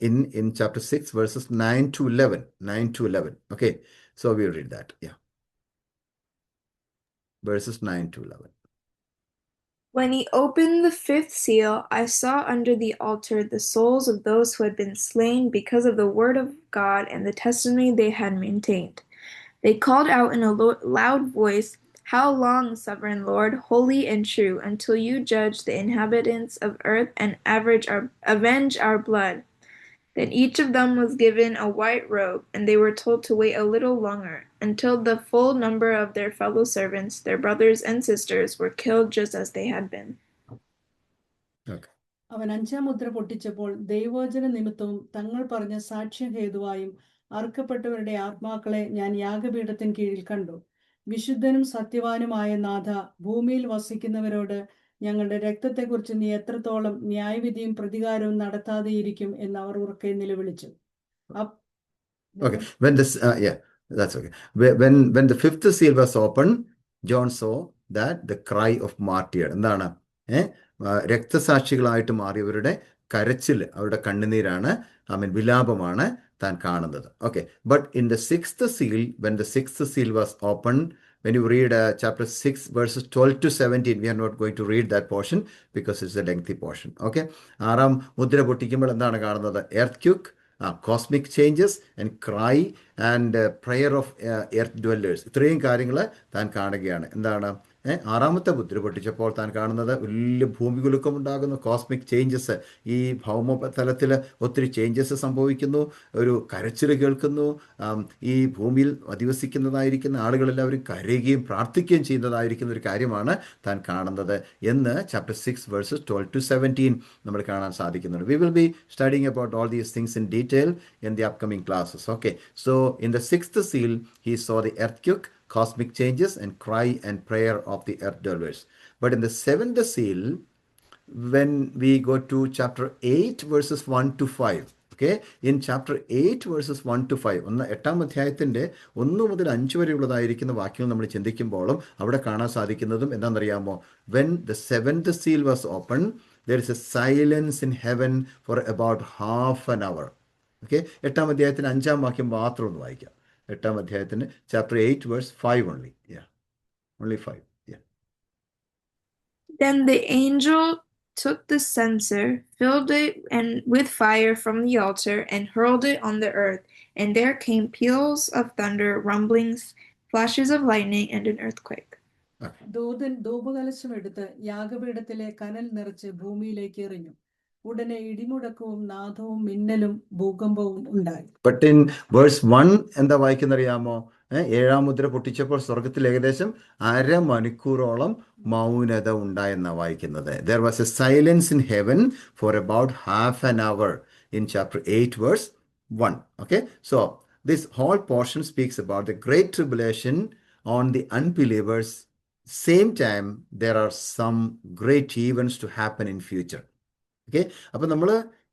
in chapter 6 verses 9 to 11. Okay, so we'll read that. Yeah. Verses 9 to 11. When he opened the fifth seal, I saw under the altar the souls of those who had been slain because of the word of God and the testimony they had maintained. They called out in a loud voice, "How long, sovereign Lord, holy and true, until you judge the inhabitants of earth and avenge our blood?" Then each of them was given a white robe, and they were told to wait a little longer, until the full number of their fellow servants, their brothers and sisters, were killed just as they had been. Okay. അവൻ 5-ാം മുദ്ര പൊട്ടിച്ചപ്പോൾ ദൈവവചന നിമിത്തവും തങ്ങൾ പറഞ്ഞ സാക്ഷ്യഹേതുവായും അറുക്കപ്പെട്ടവരുടെ ആത്മാക്കളെ ഞാൻ യാഗപീഠത്തിന് കീഴിൽ കണ്ടു. വിശുദ്ധനും സത്യവാനുമായ നാഥ, ഭൂമിയിൽ വസിക്കുന്നവരോട് ഞങ്ങളുടെ രക്തത്തെക്കുറിച്ച് നീ എത്രത്തോളം ന്യായവിധിയും പ്രതികാരവും നടത്താതെയിരിക്കും എന്ന് അവർ ഉറക്കെ നിലവിളിച്ചു. Okay, when this yeah, that's okay. When the fifth seal was opened, John saw that the cry of martyr. എന്താണ് രക്തസാക്ഷികളായിട്ട് മാറിയവരുടെ കരച്ചിൽ, അവരുടെ കണ്ണുനീരാണ്, വിലാപമാണ് താൻ കാണുന്നത്. Okay, but in the 6th seal, when the 6th seal was opened, when you read chapter 6 verses 12 to 17, we are not going to read that portion because it's a lengthy portion. Okay, 6ാം മുദ്ര പൊട്ടിക്കുമ്പോൾ എന്താണ് കാണുന്നത്? earthquake, cosmic changes and cry and prayer of earth dwellers. ഇത്രയും കാര്യങ്ങൾ താൻ കാണുകയാണ്. എന്താണ് 6ാമത്തെ മുദ്ര പൊട്ടിച്ചപ്പോൾ താൻ കാണുന്നത്? വലിയ ഭൂമികുലുക്കം ഉണ്ടാകുന്നു, കോസ്മിക് ചേഞ്ചസ്, ഈ ഭൗമതലത്തിൽ ഒത്തിരി ചേഞ്ചസ് സംഭവിക്കുന്നു, ഒരു കരച്ചിൽ കേൾക്കുന്നു, ഈ ഭൂമിയിൽ അധിവസിക്കുന്നതായിരിക്കുന്ന ആളുകളെല്ലാവരും കരയുകയും പ്രാർത്ഥിക്കുകയും ചെയ്യുന്നതായിരിക്കുന്ന ഒരു കാര്യമാണ് താൻ കാണുന്നത് എന്ന് ചാപ്റ്റർ 6 verses 12 to 17 നമ്മൾ കാണാൻ സാധിക്കുന്നുണ്ട്. We will be studying about all these things in detail in the upcoming classes. Okay, so in the 6th seal, he saw the earthquake, cosmic changes and cry and prayer of the earth dwellers. But in the 7th seal, when we go to chapter 8 verses 1 to 5, okay, in chapter 8 verses 1 to 5, 8ാം അധ്യായത്തിന്റെ 1 മുതൽ 5 വരെയുള്ളതായിരിക്കുന്ന വാക്യങ്ങൾ നമ്മൾ ചിന്തിക്കുമ്പോഴും അവിടെ കാണാൻ സാധിക്കുന്നതും എന്താണെന്നറിയാമോ? When the 7th seal was opened, there is a silence in heaven for about half an hour. Okay, 8ാം അധ്യായത്തിന് 5ാം വാക്യം മാത്രം ഒന്ന് വായിക്കാം. 8ാം അധ്യായത്തിന് chapter 8 verse 5 only. Yeah, only 5. Yeah. Then the angel took the censer, filled it with fire from the altar, and hurled it on the earth. And there came peals of thunder, rumblings, flashes of lightning, and an earthquake. ദൂതൻ ധൂപകലശം എടുത്ത് യാഗപീഠത്തിലെ കനൽ നിറച്ച് ഭൂമിയിലേക്ക് എറിഞ്ഞു. ഉടനെ ഇടിമുഴക്കവും നാദവും മിന്നലും ഭൂകമ്പവും ഉണ്ടായി. But in verse 1 എന്താ വായിക്കുന്നറിയാമോ? 7ാം മുദ്ര പൊട്ടിച്ചപ്പോൾ സ്വർഗത്തിൽ ഏകദേശം അരമണിക്കൂറോളം മൗനത ഉണ്ടായെന്നാ വായിക്കുന്നത്. There was a silence in heaven for about half an hour in chapter 8 verse 1. Okay, so this whole portion speaks about the great tribulation on the unbelievers. Same time, there are some great events to happen in future. Okay, അപ്പം നമ്മൾ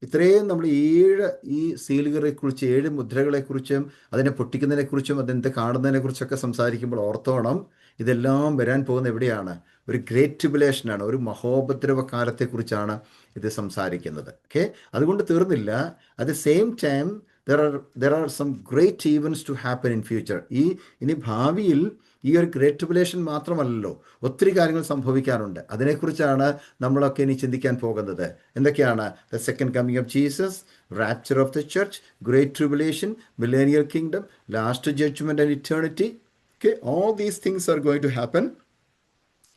7 ഈ സീലുകളെക്കുറിച്ച്, 7 മുദ്രകളെക്കുറിച്ചും അതിനെ പൊട്ടിക്കുന്നതിനെക്കുറിച്ചും അതെന്ത് കാണുന്നതിനെക്കുറിച്ചൊക്കെ സംസാരിക്കുമ്പോൾ ഓർത്തോണം, ഇതെല്ലാം വരാൻ പോകുന്ന എവിടെയാണ്? ഒരു ഗ്രേറ്റ് ട്രിബുലേഷനാണ്, ഒരു മഹോപദ്രവ കാലത്തെക്കുറിച്ചാണ് ഇത് സംസാരിക്കുന്നത്. ഓക്കെ, അതുകൊണ്ട് തീർന്നില്ല. At the same time there are some great events to happen in future. ഇനി ഭാവിയിൽ ഈ ഒരു ഗ്രേറ്റ് ട്രിബുലേഷൻ മാത്രമല്ലല്ലോ, ഒത്തിരി കാര്യങ്ങൾ സംഭവിക്കാറുണ്ട്. അതിനെക്കുറിച്ചാണ് നമ്മളൊക്കെ ഇനി ചിന്തിക്കാൻ പോകുന്നത്. എന്തൊക്കെയാണ്? The second coming of Jesus, rapture of the church, great tribulation, millennial kingdom, last judgement and eternity. Okay, all these things are going to happen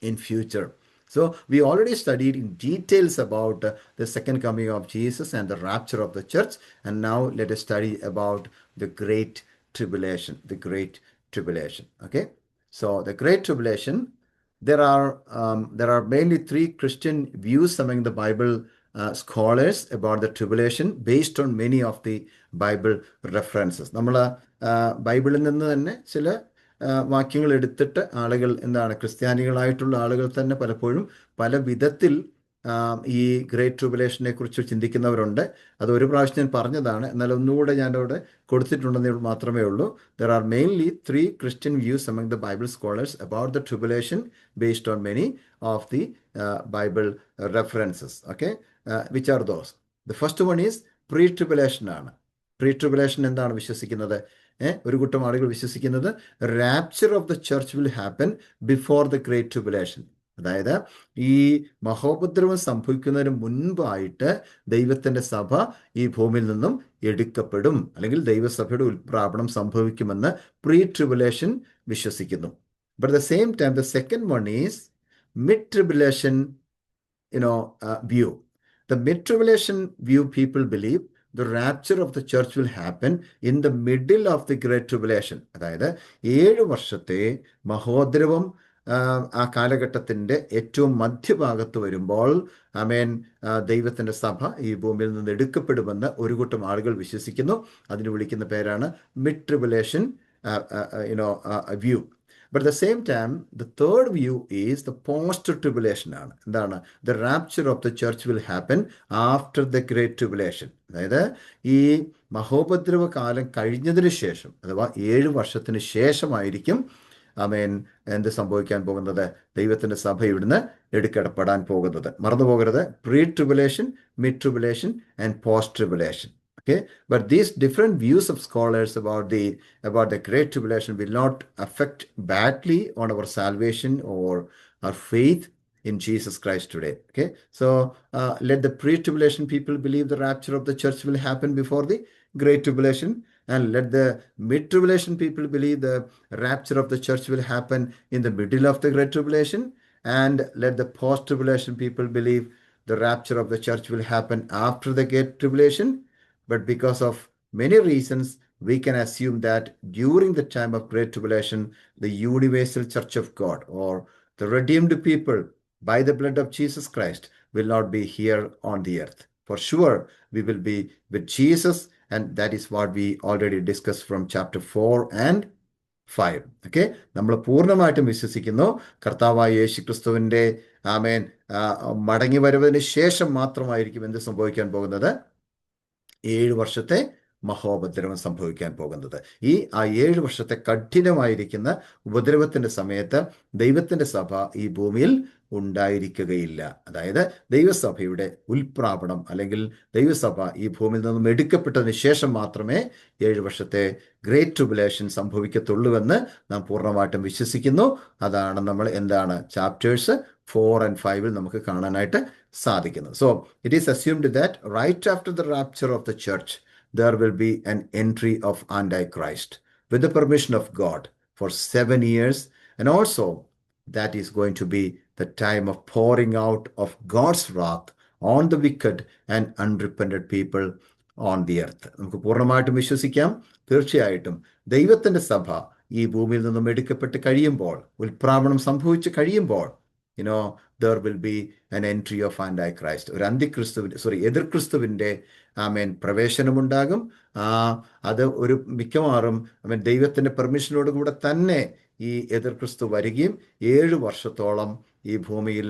in future. So we already studied in details about the second coming of Jesus and the rapture of the church, and now let us study about the great tribulation. The great tribulation. Okay, so the great tribulation, there are mainly 3 Christian views among the Bible scholars about the tribulation based on many of the Bible references. നമ്മൾ ബൈബിളിൽ നിന്ന് തന്നെ ചില വാക്യങ്ങൾ എടുത്തിട്ട് ആളുകൾ, ക്രിസ്ത്യാനികളായിട്ടുള്ള ആളുകൾ തന്നെ പലപ്പോഴും പല വിധത്തിൽ ഈ ഗ്രേറ്റ് ട്രിബുലേഷനെ കുറിച്ച് ചിന്തിക്കുന്നവരുണ്ട്. അത് ഒരു പ്രാവശ്യം ഞാൻ പറഞ്ഞതാണ്, എന്നാൽ ഒന്നുകൂടെ ഞാൻ അവിടെ കൊടുത്തിട്ടുണ്ടെന്ന് മാത്രമേ ഉള്ളൂ. There are mainly 3 Christian views among the Bible scholars about the tribulation based on many of the Bible references. Okay, which are those? The first one is pre-tribulation ആണ്. Pre-tribulation എന്താണ് വിശ്വസിക്കുന്നത്? ഒരു കൂട്ടം ആളുകൾ വിശ്വസിക്കുന്നത് rapture of the church will happen before the great tribulation. അതായത് ഈ മഹോപദ്രവം സംഭവിക്കുന്നതിന് മുൻപായിട്ട് ദൈവത്തിൻ്റെ സഭ ഈ ഭൂമിയിൽ നിന്നും എടുക്കപ്പെടും, അല്ലെങ്കിൽ ദൈവസഭയുടെ ഉൽപ്രാപണം സംഭവിക്കുമെന്ന് പ്രീ ട്രിബുലേഷൻ വിശ്വസിക്കുന്നു. But at the same time the second one is mid tribulation view. The mid tribulation view, people believe the rapture of the church will happen in the middle of the great tribulation. അതായത് 7 വർഷത്തെ മഹോദ്രവം ആ കാലഘട്ടത്തിൻ്റെ ഏറ്റവും മധ്യഭാഗത്ത് വരുമ്പോൾ ദൈവത്തിൻ്റെ സഭ ഈ ഭൂമിയിൽ നിന്ന് എടുക്കപ്പെടുമെന്ന് ഒരു കൂട്ടം ആളുകൾ വിശ്വസിക്കുന്നു. അതിന് വിളിക്കുന്ന പേരാണ് mid tribulation view. But at the same time, the third view is the post-tribulation ആണ്. എന്താണ്? The rapture of the church will happen after the great tribulation. അതായത് ഈ മഹോപദ്രവ കാലം കഴിഞ്ഞതിന് ശേഷം, അഥവാ 7 വർഷത്തിന് ശേഷമായിരിക്കും എന്ത് സംഭവിക്കാൻ പോകുന്നത്? ദൈവത്തിൻ്റെ സഭ ഇവിടുന്ന് എടുക്കപ്പെടാൻ പോകുന്നത്. മറന്നു പോകരുത്, pre tribulation, mid tribulation and post tribulation. Okay, but these different views of scholars about the Great Tribulation will not affect badly on our salvation or our faith in Jesus Christ today. Okay, so let the pre-tribulation people believe the rapture of the church will happen before the Great Tribulation, and let the mid-tribulation people believe the rapture of the church will happen in the middle of the Great Tribulation, and let the post-tribulation people believe the rapture of the church will happen after the Great Tribulation. But because of many reasons, we can assume that during the time of Great Tribulation, the universal church of God, or the redeemed people by the blood of Jesus Christ, will not be here on the earth. For sure, we will be with Jesus, and that is what we already discussed from chapter 4 and 5. Okay, നമ്മൾ പൂർണ്ണമായിട്ടും വിശ്വസിക്കുന്നു കർത്താവായ യേശു ക്രിസ്തുവിൻ്റെ മടങ്ങി വരവിന് ശേഷം മാത്രമായിരിക്കും എന്ത് സംഭവിക്കാൻ പോകുന്നത്? 7 വർഷത്തെ മഹോപദ്രവം സംഭവിക്കാൻ പോകുന്നത്. ആ 7 വർഷത്തെ കഠിനമായിരിക്കുന്ന ഉപദ്രവത്തിന്റെ സമയത്ത് ദൈവത്തിന്റെ സഭ ഈ ഭൂമിയിൽ ഉണ്ടായിരിക്കുകയില്ല. അതായത് ദൈവസഭയുടെ ഉൽപ്രാപണം അല്ലെങ്കിൽ ദൈവസഭ ഈ ഭൂമിയിൽ നിന്നും എടുക്കപ്പെട്ടതിന് ശേഷം മാത്രമേ 7 വർഷത്തെ ഗ്രേറ്റ് ട്രിബുലേഷൻ സംഭവിക്കത്തുള്ളൂവെന്ന് നാം പൂർണ്ണമായിട്ടും വിശ്വസിക്കുന്നു. അതാണ് നമ്മൾ ചാപ്റ്റേഴ്സ് 4 and 5 നമുക്ക് കാണാനായിട്ട് സാധിക്കുന്നത്. So it is assumed that right after the rapture of the church, there will be an entry of Antichrist with the permission of God for 7 years, and also that is going to be the time of pouring out of God's wrath on the wicked and unrepentant people on the earth. നമുക്ക് പൂർണ്ണമായിട്ടും വിശ്വസിക്കാം, തീർച്ചയായിട്ടും ദൈവത്തിൻ്റെ സഭ ഈ ഭൂമിയിൽ നിന്നും എടുക്കപ്പെട്ട് കഴിയുമ്പോൾ, ഉൽപ്രാപണം സംഭവിച്ച് കഴിയുമ്പോൾ, there will be an entry of Antichrist. ഒരു എതിർക്രിസ്തുവിൻ്റെ പ്രവേശനമുണ്ടാകും. അത് ഒരു മിക്കവാറും ദൈവത്തിൻ്റെ പെർമിഷനോട് കൂടെ തന്നെ ഈ എതിർക്രിസ്തു വരികയും 7 വർഷത്തോളം ഈ ഭൂമിയിൽ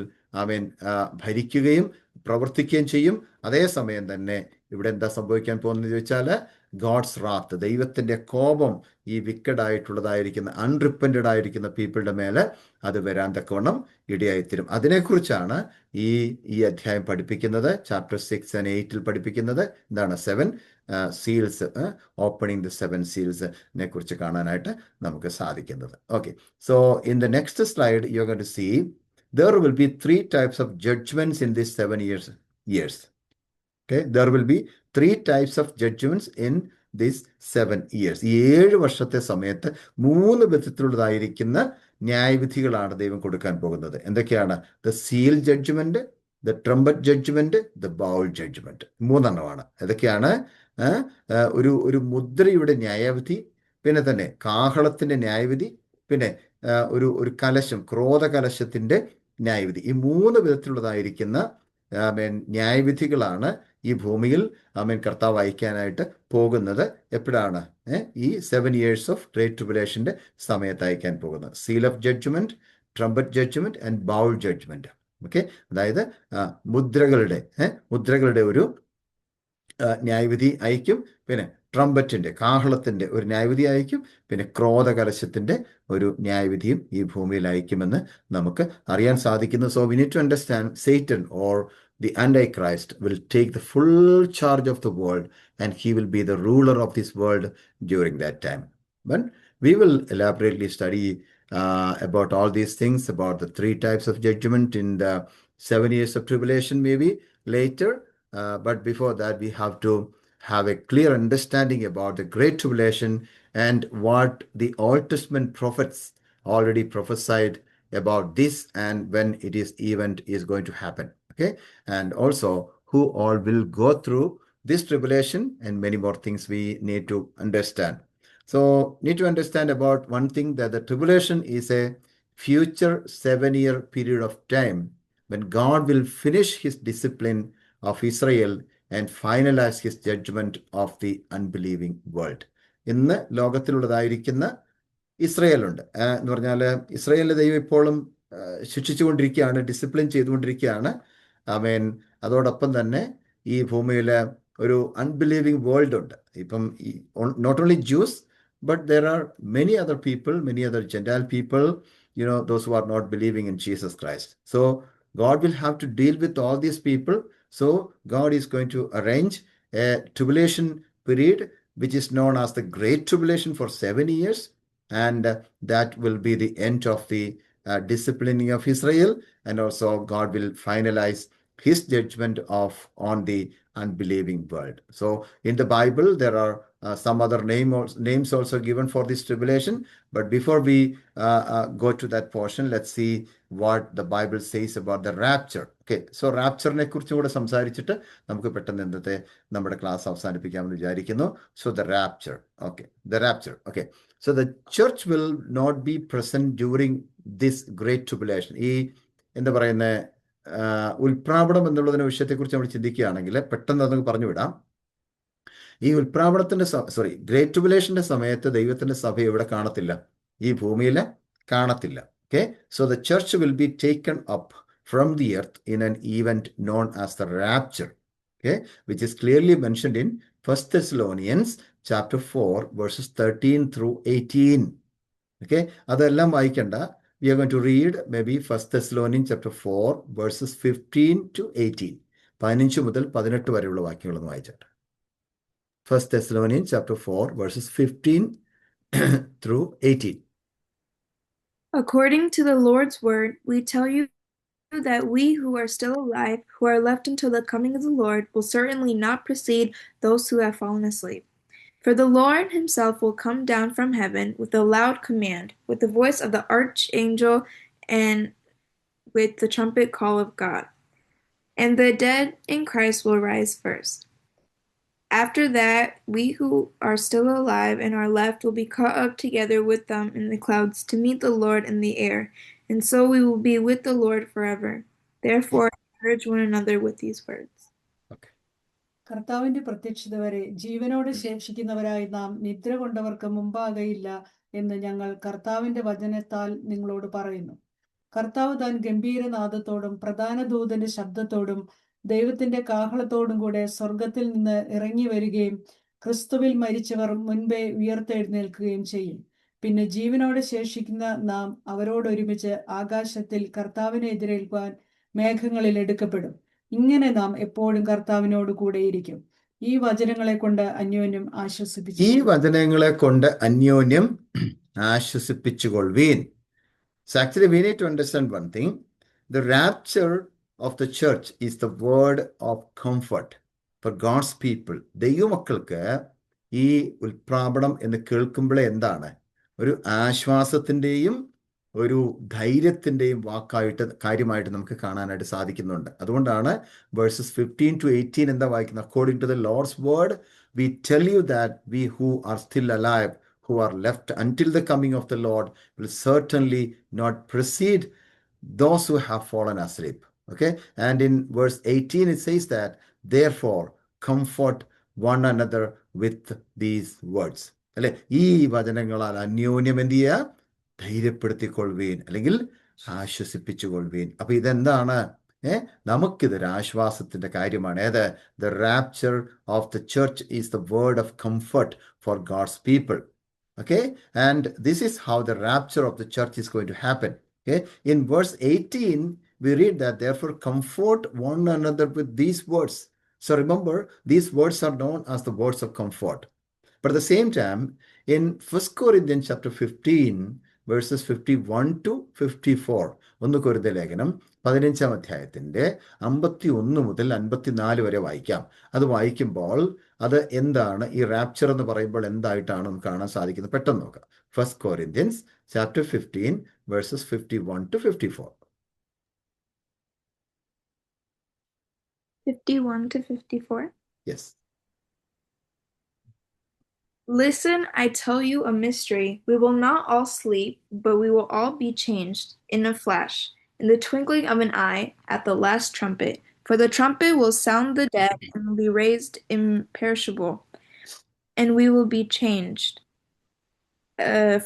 ഭരിക്കുകയും പ്രവർത്തിക്കുകയും ചെയ്യും. അതേസമയം തന്നെ ഇവിടെ എന്താ സംഭവിക്കാൻ പോകുന്നത് ചോദിച്ചാൽ, ഗോഡ്സ് റാത്ത്, ദൈവത്തിൻ്റെ കോപം ഈ വിക്കഡായിട്ടുള്ളതായിരിക്കുന്ന അൺറിപ്പൻറ്റഡ് ആയിരിക്കുന്ന പീപ്പിളുടെ മേലെ അത് വരാൻ തക്കവണ്ണം ഇടയായിത്തീരും. അതിനെക്കുറിച്ചാണ് ഈ അധ്യായം പഠിപ്പിക്കുന്നത്. ചാപ്റ്റർ 6 and 8 പഠിപ്പിക്കുന്നത് എന്താണ്? 7 സീൽസ്, ഓപ്പണിംഗ് ദ 7 സീൽസിനെ കുറിച്ച് കാണാനായിട്ട് നമുക്ക് സാധിക്കുന്നത്. Okay, so in the next slide you are going to see there will be 3 types of judgments in these 7 years. Okay, there will be 3 types of judgments in these 7 years. ഈ 7 വർഷത്തെ സമയത്ത് 3 വിധത്തിലുള്ളതായിരിക്കുന്ന ന്യായവിധികളാണ് ദൈവം കൊടുക്കാൻ പോകുന്നത്. എന്തൊക്കെയാണ്? The seal judgement, the trumpet judgement, the bowl judgement. 3 എണ്ണമാണ്. ഏതൊക്കെയാണ്? ഒരു മുദ്രയുടെ ന്യായവിധി, പിന്നെ തന്നെ കാഹളത്തിന്റെ ന്യായവിധി, പിന്നെ ഒരു കലശം, ക്രോധകലശത്തിന്റെ ന്യായവിധി. ഈ 3 വിധത്തിലുള്ളതായിരിക്കുന്ന ന്യായവിധികളാണ് ഈ ഭൂമിയിൽ കർത്താവ് അയക്കാനായിട്ട് പോകുന്നത്. എപ്പോഴാണ്? ഈ 7 years ഓഫ് ഗ്രേറ്റ് ട്രിബുലേഷന്റെ സമയത്ത് അയക്കാൻ പോകുന്നത്. Seal of judgement, trumpet judgement and bowl judgement. Okay, അതായത് മുദ്രകളുടെ ഒരു ന്യായവിധി അയക്കും, പിന്നെ ട്രംപറ്റിന്റെ, കാഹളത്തിന്റെ ഒരു ന്യായവിധി അയക്കും, പിന്നെ ക്രോധകലശത്തിന്റെ ഒരു ന്യായവിധിയും ഈ ഭൂമിയിൽ അയക്കുമെന്ന് നമുക്ക് അറിയാൻ സാധിക്കുന്നു. So we need to understand Satan or the Antichrist will take the full charge of the world, and he will be the ruler of this world during that time. But we will elaborately study about all these things, about the 3 types of judgment in the 7 years of tribulation maybe later. But before that, we have to have a clear understanding about the Great Tribulation and what the Old Testament prophets already prophesied about this, and when event is going to happen. Okay, and also who all will go through this tribulation, and many more things we need to understand. So need to understand about one thing, that the tribulation is a future 7-year period of time when God will finish his discipline of Israel and finalize his judgment of the unbelieving world. ഇന്ന് ലോകത്തിലുള്ളതായിരിക്കുന്ന ഇസ്രയേലുണ്ട് എന്ന് പറഞ്ഞാൽ, ഇസ്രയേലിലെ ദൈവം ഇപ്പോഴും ശിക്ഷിച്ചുകൊണ്ടിരിക്കുകയാണ്, discipline ചെയ്തുകൊണ്ടിരിക്കുകയാണ്. അതോടൊപ്പം തന്നെ ഈ ഭൂമിയിൽ ഒരു അൺബിലീവിങ് വേൾഡ് ഉണ്ട്. ഇപ്പം not only Jews but there are many other people, many other Gentile people, those who are not believing in Jesus Christ. So God will have to deal with all these people. So God is going to arrange a tribulation period, which is known as the Great Tribulation for 7 years. And that will be the end of the disciplining of Israel. And also God will finalize his judgment on the unbelieving world. So in the Bible, there are some other names also given for this tribulation. But before we go to that portion, let's see what the Bible says about the rapture. Okay, so റാപ്ചറിനെ കുറിച്ചും കൂടെ സംസാരിച്ചിട്ട് നമുക്ക് പെട്ടെന്ന് ഇന്നത്തെ നമ്മുടെ class അവസാനിപ്പിക്കാമെന്ന് വിചാരിക്കുന്നു. So the rapture. Okay, the rapture. Okay, so the church will not be present during this great tribulation. ഈ എന്താ പറയുന്ന ഉൽപ്രാപണം എന്നുള്ളതിനെ വിഷയത്തെക്കുറിച്ച് നമ്മൾ ചിന്തിക്കുകയാണെങ്കിൽ പെട്ടെന്ന് അതൊന്ന് പറഞ്ഞു വിടാം. ഈ ഉൽപ്രാപണത്തിന്റെ ഗ്രേറ്റ് ട്രിബുലേഷന്റെ സമയത്ത് ദൈവത്തിന്റെ സഭ ഇവിടെ കാണത്തില്ല, ഈ ഭൂമിയിൽ കാണത്തില്ല. Okay, so the church will be taken up from the earth in an event known as the rapture, okay, which is clearly mentioned in 1 Thessalonians chapter 4 verses 13 through 18. Okay, അതെല്ലാം വായിക്കണ്ട. We are going to read maybe 1 Thessalonians chapter 4 verses 15 to 18. 15 മുതൽ 18 വരെയുള്ള വാക്യങ്ങളൊന്ന് വായിച്ചിട്ട്. 1 Thessalonians chapter 4 verses 15 through 18. According to the Lord's word, we tell you that we who are still alive, who are left until the coming of the Lord, will certainly not precede those who have fallen asleep. For the Lord himself will come down from heaven with a loud command, with the voice of the archangel, and with the trumpet call of God. And the dead in Christ will rise first. After that, we who are still alive and are left will be caught up together with them in the clouds to meet the Lord in the air, and so we will be with the Lord forever. Therefore, encourage one another with these words. Okay. കർത്താവിന്റെ പ്രത്യക്ഷത വരെ ജീവനോടെ ശേഷിക്കുന്നവരായി നാം നിദ്ര കൊണ്ടവർക്ക് മുമ്പാകയില്ല എന്ന് ഞങ്ങൾ കർത്താവിന്റെ വചനത്താൽ നിങ്ങളോട് പറയുന്നു. കർത്താവ് താൻ ഗംഭീരനാദത്തോടും പ്രധാന ദൂതന്റെ ശബ്ദത്തോടും ദൈവത്തിന്റെ കാഹളത്തോടും കൂടെ സ്വർഗത്തിൽ നിന്ന് ഇറങ്ങി വരികയും ക്രിസ്തുവിൽ മരിച്ചവർ മുൻപേ ഉയർത്തെഴുന്നേൽക്കുകയും ചെയ്യും. പിന്നെ ജീവനോടെ ശേഷിക്കുന്ന നാം അവരോടൊരുമിച്ച് ആകാശത്തിൽ കർത്താവിനെ എതിരേൽക്കുവാൻ മേഘങ്ങളിൽ എടുക്കപ്പെടും. ഇങ്ങനെ നാം എപ്പോഴും കർത്താവിനോട് കൂടെയിരിക്കും. ഈ വചനങ്ങളെ കൊണ്ട് അന്യോന്യം ആശ്വസിപ്പിച്ചുകൊള്ളുവീൻ. So actually we need to understand one thing. The rapture of the church is the word of comfort for God's people. ദൈവമക്കൾക്ക് ഈ ഉൽപ്രാപണം എന്ന് കേൾക്കുമ്പോഴേ എന്താണ്? ഒരു ആശ്വാസത്തിൻ്റെയും ഒരു ധൈര്യത്തിൻ്റെയും കാര്യമായിട്ട് നമുക്ക് കാണാനായിട്ട് സാധിക്കുന്നുണ്ട്. അതുകൊണ്ടാണ് വേഴ്സസ് 15 to 18 എന്താ വായിക്കുന്നത്? According to the Lord's word, we tell you that we who are still alive, who are left until the coming of the Lord, will certainly not precede those who have fallen asleep. Okay, and in verse 18 it says that, therefore comfort one another with these words. അല്ലെ, ഈ വചനങ്ങളാൽ അന്യോന്യം എന്ത് ചെയ്യുക? ധൈര്യപ്പെടുത്തിക്കൊള്ളുവീൻ, അല്ലെങ്കിൽ ആശ്വസിപ്പിച്ചുകൊള്ളുവീൻ. അപ്പൊ ഇതെന്താണ്? നമുക്കിതൊരു ആശ്വാസത്തിന്റെ കാര്യമാണ്. ഏത്? The rapture of the church is the word of comfort for God's people. Okay, and this is how the rapture of the church is going to happen. Okay, in verse 18 we read that, therefore comfort one another with these words. So remember, these words are known as the words of comfort. But at the same time, in 1 Corinthians chapter 15 verses 51 to 54, 1 കൊരിന്ത്യർ ലേഖനം 15-ാം അധ്യായത്തിന്റെ 51 മുതൽ 54 വരെ വായിക്കാം. അത് വായിക്കുമ്പോൾ അത് എന്താണ്, ഈ റാപ്ചർ എന്ന് പറയുമ്പോൾ എന്തായിട്ടാണ് നമുക്ക് കാണാൻ സാധിക്കുന്നത്? പെട്ടെന്ന് നോക്കാം. 1 Corinthians chapter 15 verses 51 to 54. 51 to 54. Yes. Listen, I tell you a mystery. We will not all sleep, but we will all be changed in a flash, in the twinkling of an eye, at the last trumpet. For the trumpet will sound the dead and will be raised imperishable, and we will be changed.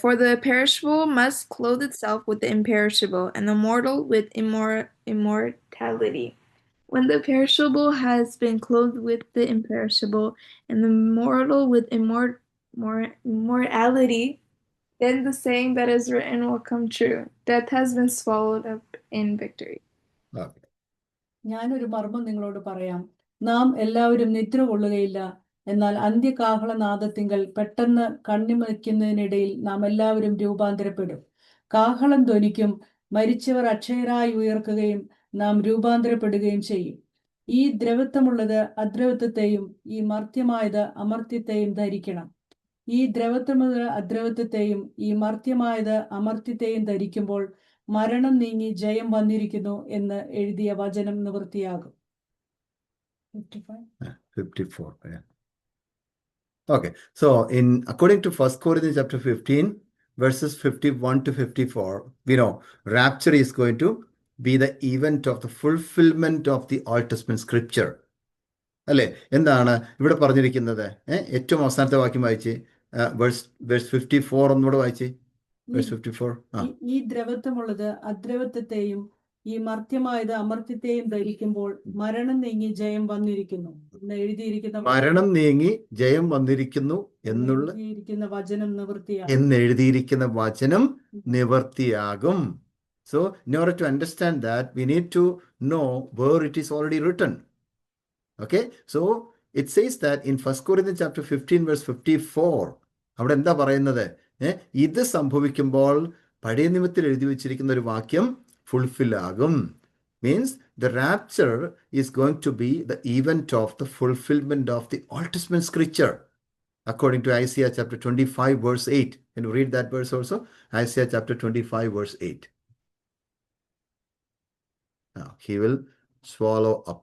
For the perishable must clothe itself with the imperishable, and the mortal with immortality. When the perishable has been clothed with the imperishable, and the mortal with morality, then the saying that is written will come true. Death has been swallowed up in victory. Okay. ഞാനൊരു മർമ്മം നിങ്ങളോട് പറയാം. നാം എല്ലാവരും നിദ്ര കൊള്ളുകയില്ല. എന്നാൽ അന്ത്യകാഹളനാദത്തിങ്കൽ പെട്ടെന്ന് കണ്ണിമയ്ക്കുന്നതിനിടയിൽ നാം എല്ലാവരും രൂപാന്തരപ്പെടും. കാഹളം ധ്വനിക്കും, മരിച്ചവർ അക്ഷയരായി ഉയർക്കുകയും നാം രൂപാന്തരപ്പെടുകയും ചെയ്യും. ഈ ദ്രവത്വമുള്ളത് അദ്രവത്വത്തെയും ഈ മർത്യമായത് അമർത്യത്തെയും ധരിക്കണം. ഈ ദ്രവത്വമുള്ള അദ്രവത്വത്തെയും ഈ മർത്യമായത് അമർത്യത്തെയും ധരിക്കുമ്പോൾ മരണം നീങ്ങി ജയം വന്നിരിക്കുന്നു എന്ന് എഴുതിയ വചനം നിവൃത്തിയാകും. 54. Yeah. Okay. So according to 1 Corinthians chapter 15, verses 51 to 54, we know rapture is going to be the event of the fulfillment of the Old Testament scripture. അല്ലേ? എന്താണ് ഇവിടെ പറഞ്ഞിരിക്കുന്നത്? ഏറ്റവും അവസാനത്തെ വാക്യം വായിച്ച് വേഴ്സ് 54 ഒന്നുകൂടെ വായിച്ച്. വേഴ്സ് 54. ഈ ദ്രവത്വമുള്ളത് അദ്രവത്വത്തെയും ഈ മർത്യമായത് അമർത്യത്തെയും ധരിക്കുമ്പോൾ മരണം നീങ്ങി ജയം വന്നിരിക്കുന്നു എന്ന് എഴുതിയിരിക്കുന്ന മരണം നീങ്ങി ജയം വന്നിരിക്കുന്നു എന്നുള്ള വചനം നിവൃത്തിയാകും എന്നെഴുതിയിരിക്കുന്ന വചനം നിവർത്തിയാകും. So in order to understand that, we need to know where it is already written. Okay, so it says that in 1 Corinthians chapter 15 verse 54, അവിടെ എന്താ പറയുന്നത്? ഇത് സംഭവിക്കുമ്പോൾ പഴയ നിയമത്തിൽ എഴുതി വെച്ചിരിക്കുന്ന ഒരു വാക്യം ഫുൾഫിൽ ആകും. Means the rapture is going to be the event of the fulfillment of the Old Testament scripture, according to Isaiah chapter 25 verse 8. Can you read that verse also? Isaiah chapter 25 verse 8. He will swallow up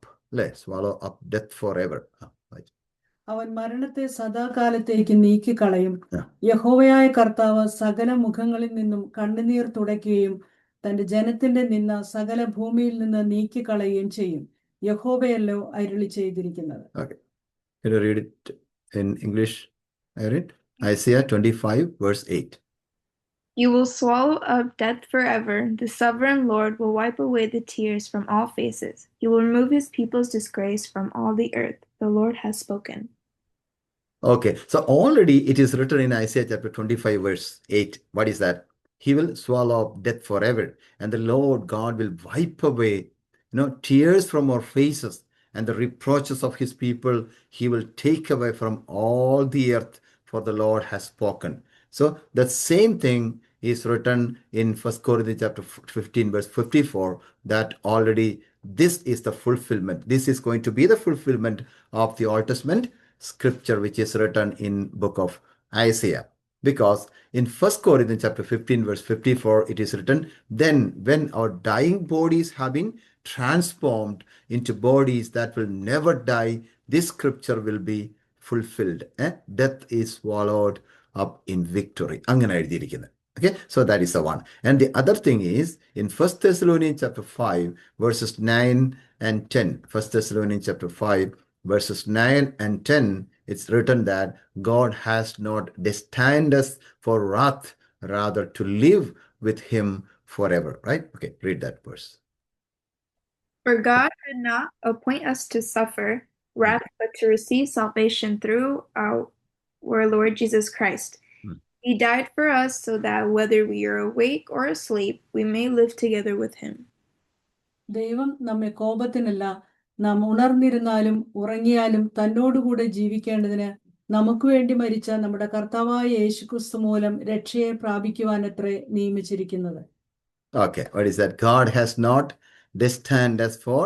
death forever. അവൻ മരണത്തെ സദാകാലത്തേക്ക് നീക്കിക്കളയും. യഹോവയായ കർത്താവ് സകല മുഖങ്ങളിൽ നിന്നും കണ്ണുനീർ തുടയ്ക്കുകയും തന്റെ ജനത്തിന്റെ നിന്ന സകല ഭൂമിയിൽ നിന്ന് നീക്കിക്കളയുകയും ചെയ്യും. യഹോവയല്ലോ അരുളി ചെയ്തിരിക്കുന്നത്. Okay. Can you read it in English? I read Isaiah 25 verse 8. You will swallow up death forever. The sovereign Lord will wipe away the tears from all faces. He will remove his people's disgrace from all the earth. The Lord has spoken. Okay, so already it is written in Isaiah chapter 25 verse 8. What is that? He will swallow up death forever, and the Lord God will wipe away, tears from our faces, and the reproaches of his people he will take away from all the earth, for the Lord has spoken. So the same thing is written in 1 Corinthians chapter 15 verse 54, that already this is the fulfillment. This is going to be the fulfillment of the Old Testament scripture, which is written in book of Isaiah. Because in 1 Corinthians chapter 15 verse 54, it is written, then when our dying bodies have been transformed into bodies that will never die, this scripture will be fulfilled. Death is swallowed up in victory. അങ്ങനെ എഴുതിയിരിക്കുന്നത്. Okay, so that is the one. And the other thing is in 1 Thessalonians chapter 5 verses 9 and 10. 1 Thessalonians chapter 5 verses 9 and 10, it's written that God has not destined us for wrath, rather to live with him forever. Right? Okay, read that verse. For God did not appoint us to suffer wrath, but to receive salvation through our Lord Jesus Christ. He died for us so that whether we are awake or asleep, we may live together with him. ദൈവം നമ്മെ കോപത്തിനല്ല, നാം ഉണർന്നിരുന്നാലും ഉറങ്ങിയാലും തന്നോടുകൂടെ ജീവിക്കേണ്ടതിന് നമുക്ക് വേണ്ടി മരിച്ച നമ്മുടെ കർത്താവായ യേശുക്രിസ്തു മൂലം രക്ഷയെ പ്രാപിക്കുവാനത്രേ നിയമിച്ചിരിക്കുന്നത്. Okay, what is that? God has not destined us for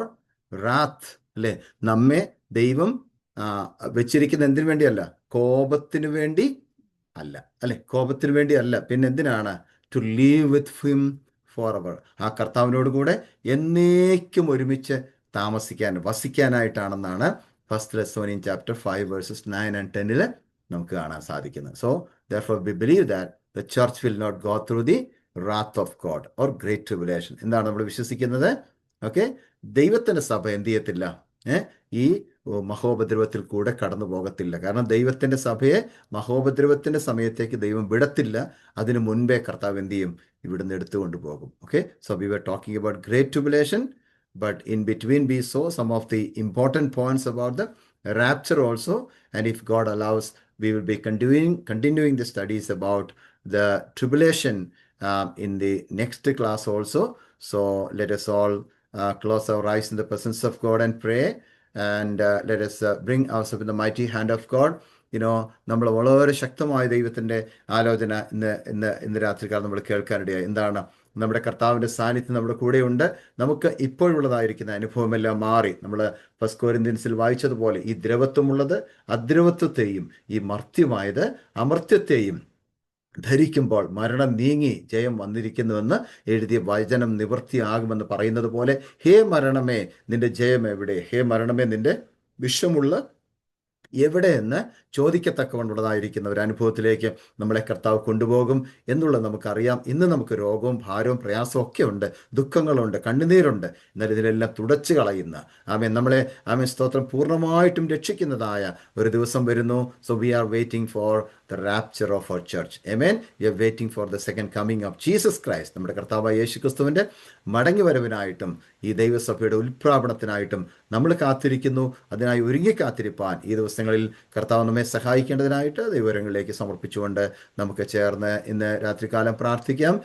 wrath. അല്ലേ? നമ്മെ ദൈവം വെച്ചിരിക്കുന്ന എന്തിനു വേണ്ടിയല്ല? കോപത്തിന് വേണ്ടി അല്ല. അല്ലെ? കോപത്തിന് വേണ്ടി അല്ല. പിന്നെ എന്തിനാണ്? To leave with him forever. ആ കർത്താവിനോട് കൂടെ എന്നേക്കും ഒരുമിച്ച് വസിക്കാനായിട്ടാണെന്നാണ് 1 Thessalonians chapter 5 verses 9 and 10 നമുക്ക് കാണാൻ സാധിക്കുന്നത്. So therefore we believe that the church will not go through the wrath of God or great tribulation. എന്താണ് നമ്മൾ വിശ്വസിക്കുന്നത്? ഓക്കെ, ദൈവത്തിന്റെ സഭ എന്ത് ചെയ്യത്തില്ല? ഈ മഹോപദ്രവത്തിൽ കൂടെ കടന്നു പോകത്തില്ല. കാരണം ദൈവത്തിന്റെ സഭയെ മഹോപദ്രവത്തിന്റെ സമയത്തേക്ക് ദൈവം വിടത്തില്ല. അതിനു മുൻപേ കർത്താവ് എന്ത് ചെയ്യും? ഇവിടുന്ന് എടുത്തുകൊണ്ട് പോകും. Okay, so we were talking about great tribulation, but in between we saw some of the important points about the rapture also, and if God allows we will be continuing the studies about the tribulation in the next class also. So let us all close our eyes in the presence of God and pray, and let us bring ourselves in the mighty hand of God. നമ്മൾ വളരെ ശക്തമായ ദൈവത്തിൻ്റെ ആലോചന ഇന്ന് രാത്രികാലം നമ്മൾ കേൾക്കാനിടയായി. എന്താണ്? നമ്മുടെ കർത്താവിൻ്റെ സാന്നിധ്യം നമ്മുടെ കൂടെയുണ്ട്. നമുക്ക് ഇപ്പോഴുള്ളതായിരിക്കുന്ന അനുഭവമെല്ലാം മാറി, നമ്മൾ ഫസ്റ്റ് കൊരിന്ത്യൻസിൽ വായിച്ചതുപോലെ ഈ ദ്രവത്വമുള്ളത് അദ്രവത്വത്തെയും ഈ മർത്യമായത് അമർത്യത്തെയും ധരിക്കുമ്പോൾ മരണം നീങ്ങി ജയം വന്നിരിക്കുന്നുവെന്ന് എഴുതിയ വചനം നിവൃത്തിയാകുമെന്ന് പറയുന്നത് പോലെ, ഹേ മരണമേ നിന്റെ ജയം എവിടെ? ഹേ മരണമേ നിന്റെ വിഷമുള്ള എവിടെയെന്ന് ചോദിക്കത്തക്കവണ്ണുള്ളതായിരിക്കുന്ന ഒരു അനുഭവത്തിലേക്ക് നമ്മളെ കർത്താവ് കൊണ്ടുപോകും എന്നുള്ളത് നമുക്കറിയാം. ഇന്ന് നമുക്ക് രോഗവും ഭാരവും പ്രയാസവും ഒക്കെ ഉണ്ട്, ദുഃഖങ്ങളുണ്ട്, കണ്ണുനീരുണ്ട്. എന്നാൽ ഇതിനെല്ലാം തുടച്ചു കളയുന്ന നമ്മളെ സ്തോത്രം പൂർണ്ണമായിട്ടും രക്ഷിക്കുന്നതായ ഒരു ദിവസം വരുന്നു. So we are waiting for the rapture of our church. Amen. We are waiting for the second coming of Jesus Christ. നമ്മുടെ കർത്താവായ യേശു ക്രിസ്തുവിൻ്റെ മടങ്ങി വരവിനായിട്ടും ഈ ദൈവസഭയുടെ ഉൽപ്രാപണത്തിനായിട്ടും നമ്മൾ കാത്തിരിക്കുന്നു. അതിനായി ഒരുങ്ങി കാത്തിരിപ്പാൻ ഈ ദിവസങ്ങളിൽ കർത്താവ് നമ്മെ സഹായിക്കേണ്ടതിനായിട്ട് ദൈവങ്ങളിലേക്ക് സമർപ്പിച്ചുകൊണ്ട് നമുക്ക് ചേർന്ന് ഇന്ന് രാത്രികാലം പ്രാർത്ഥിക്കാം.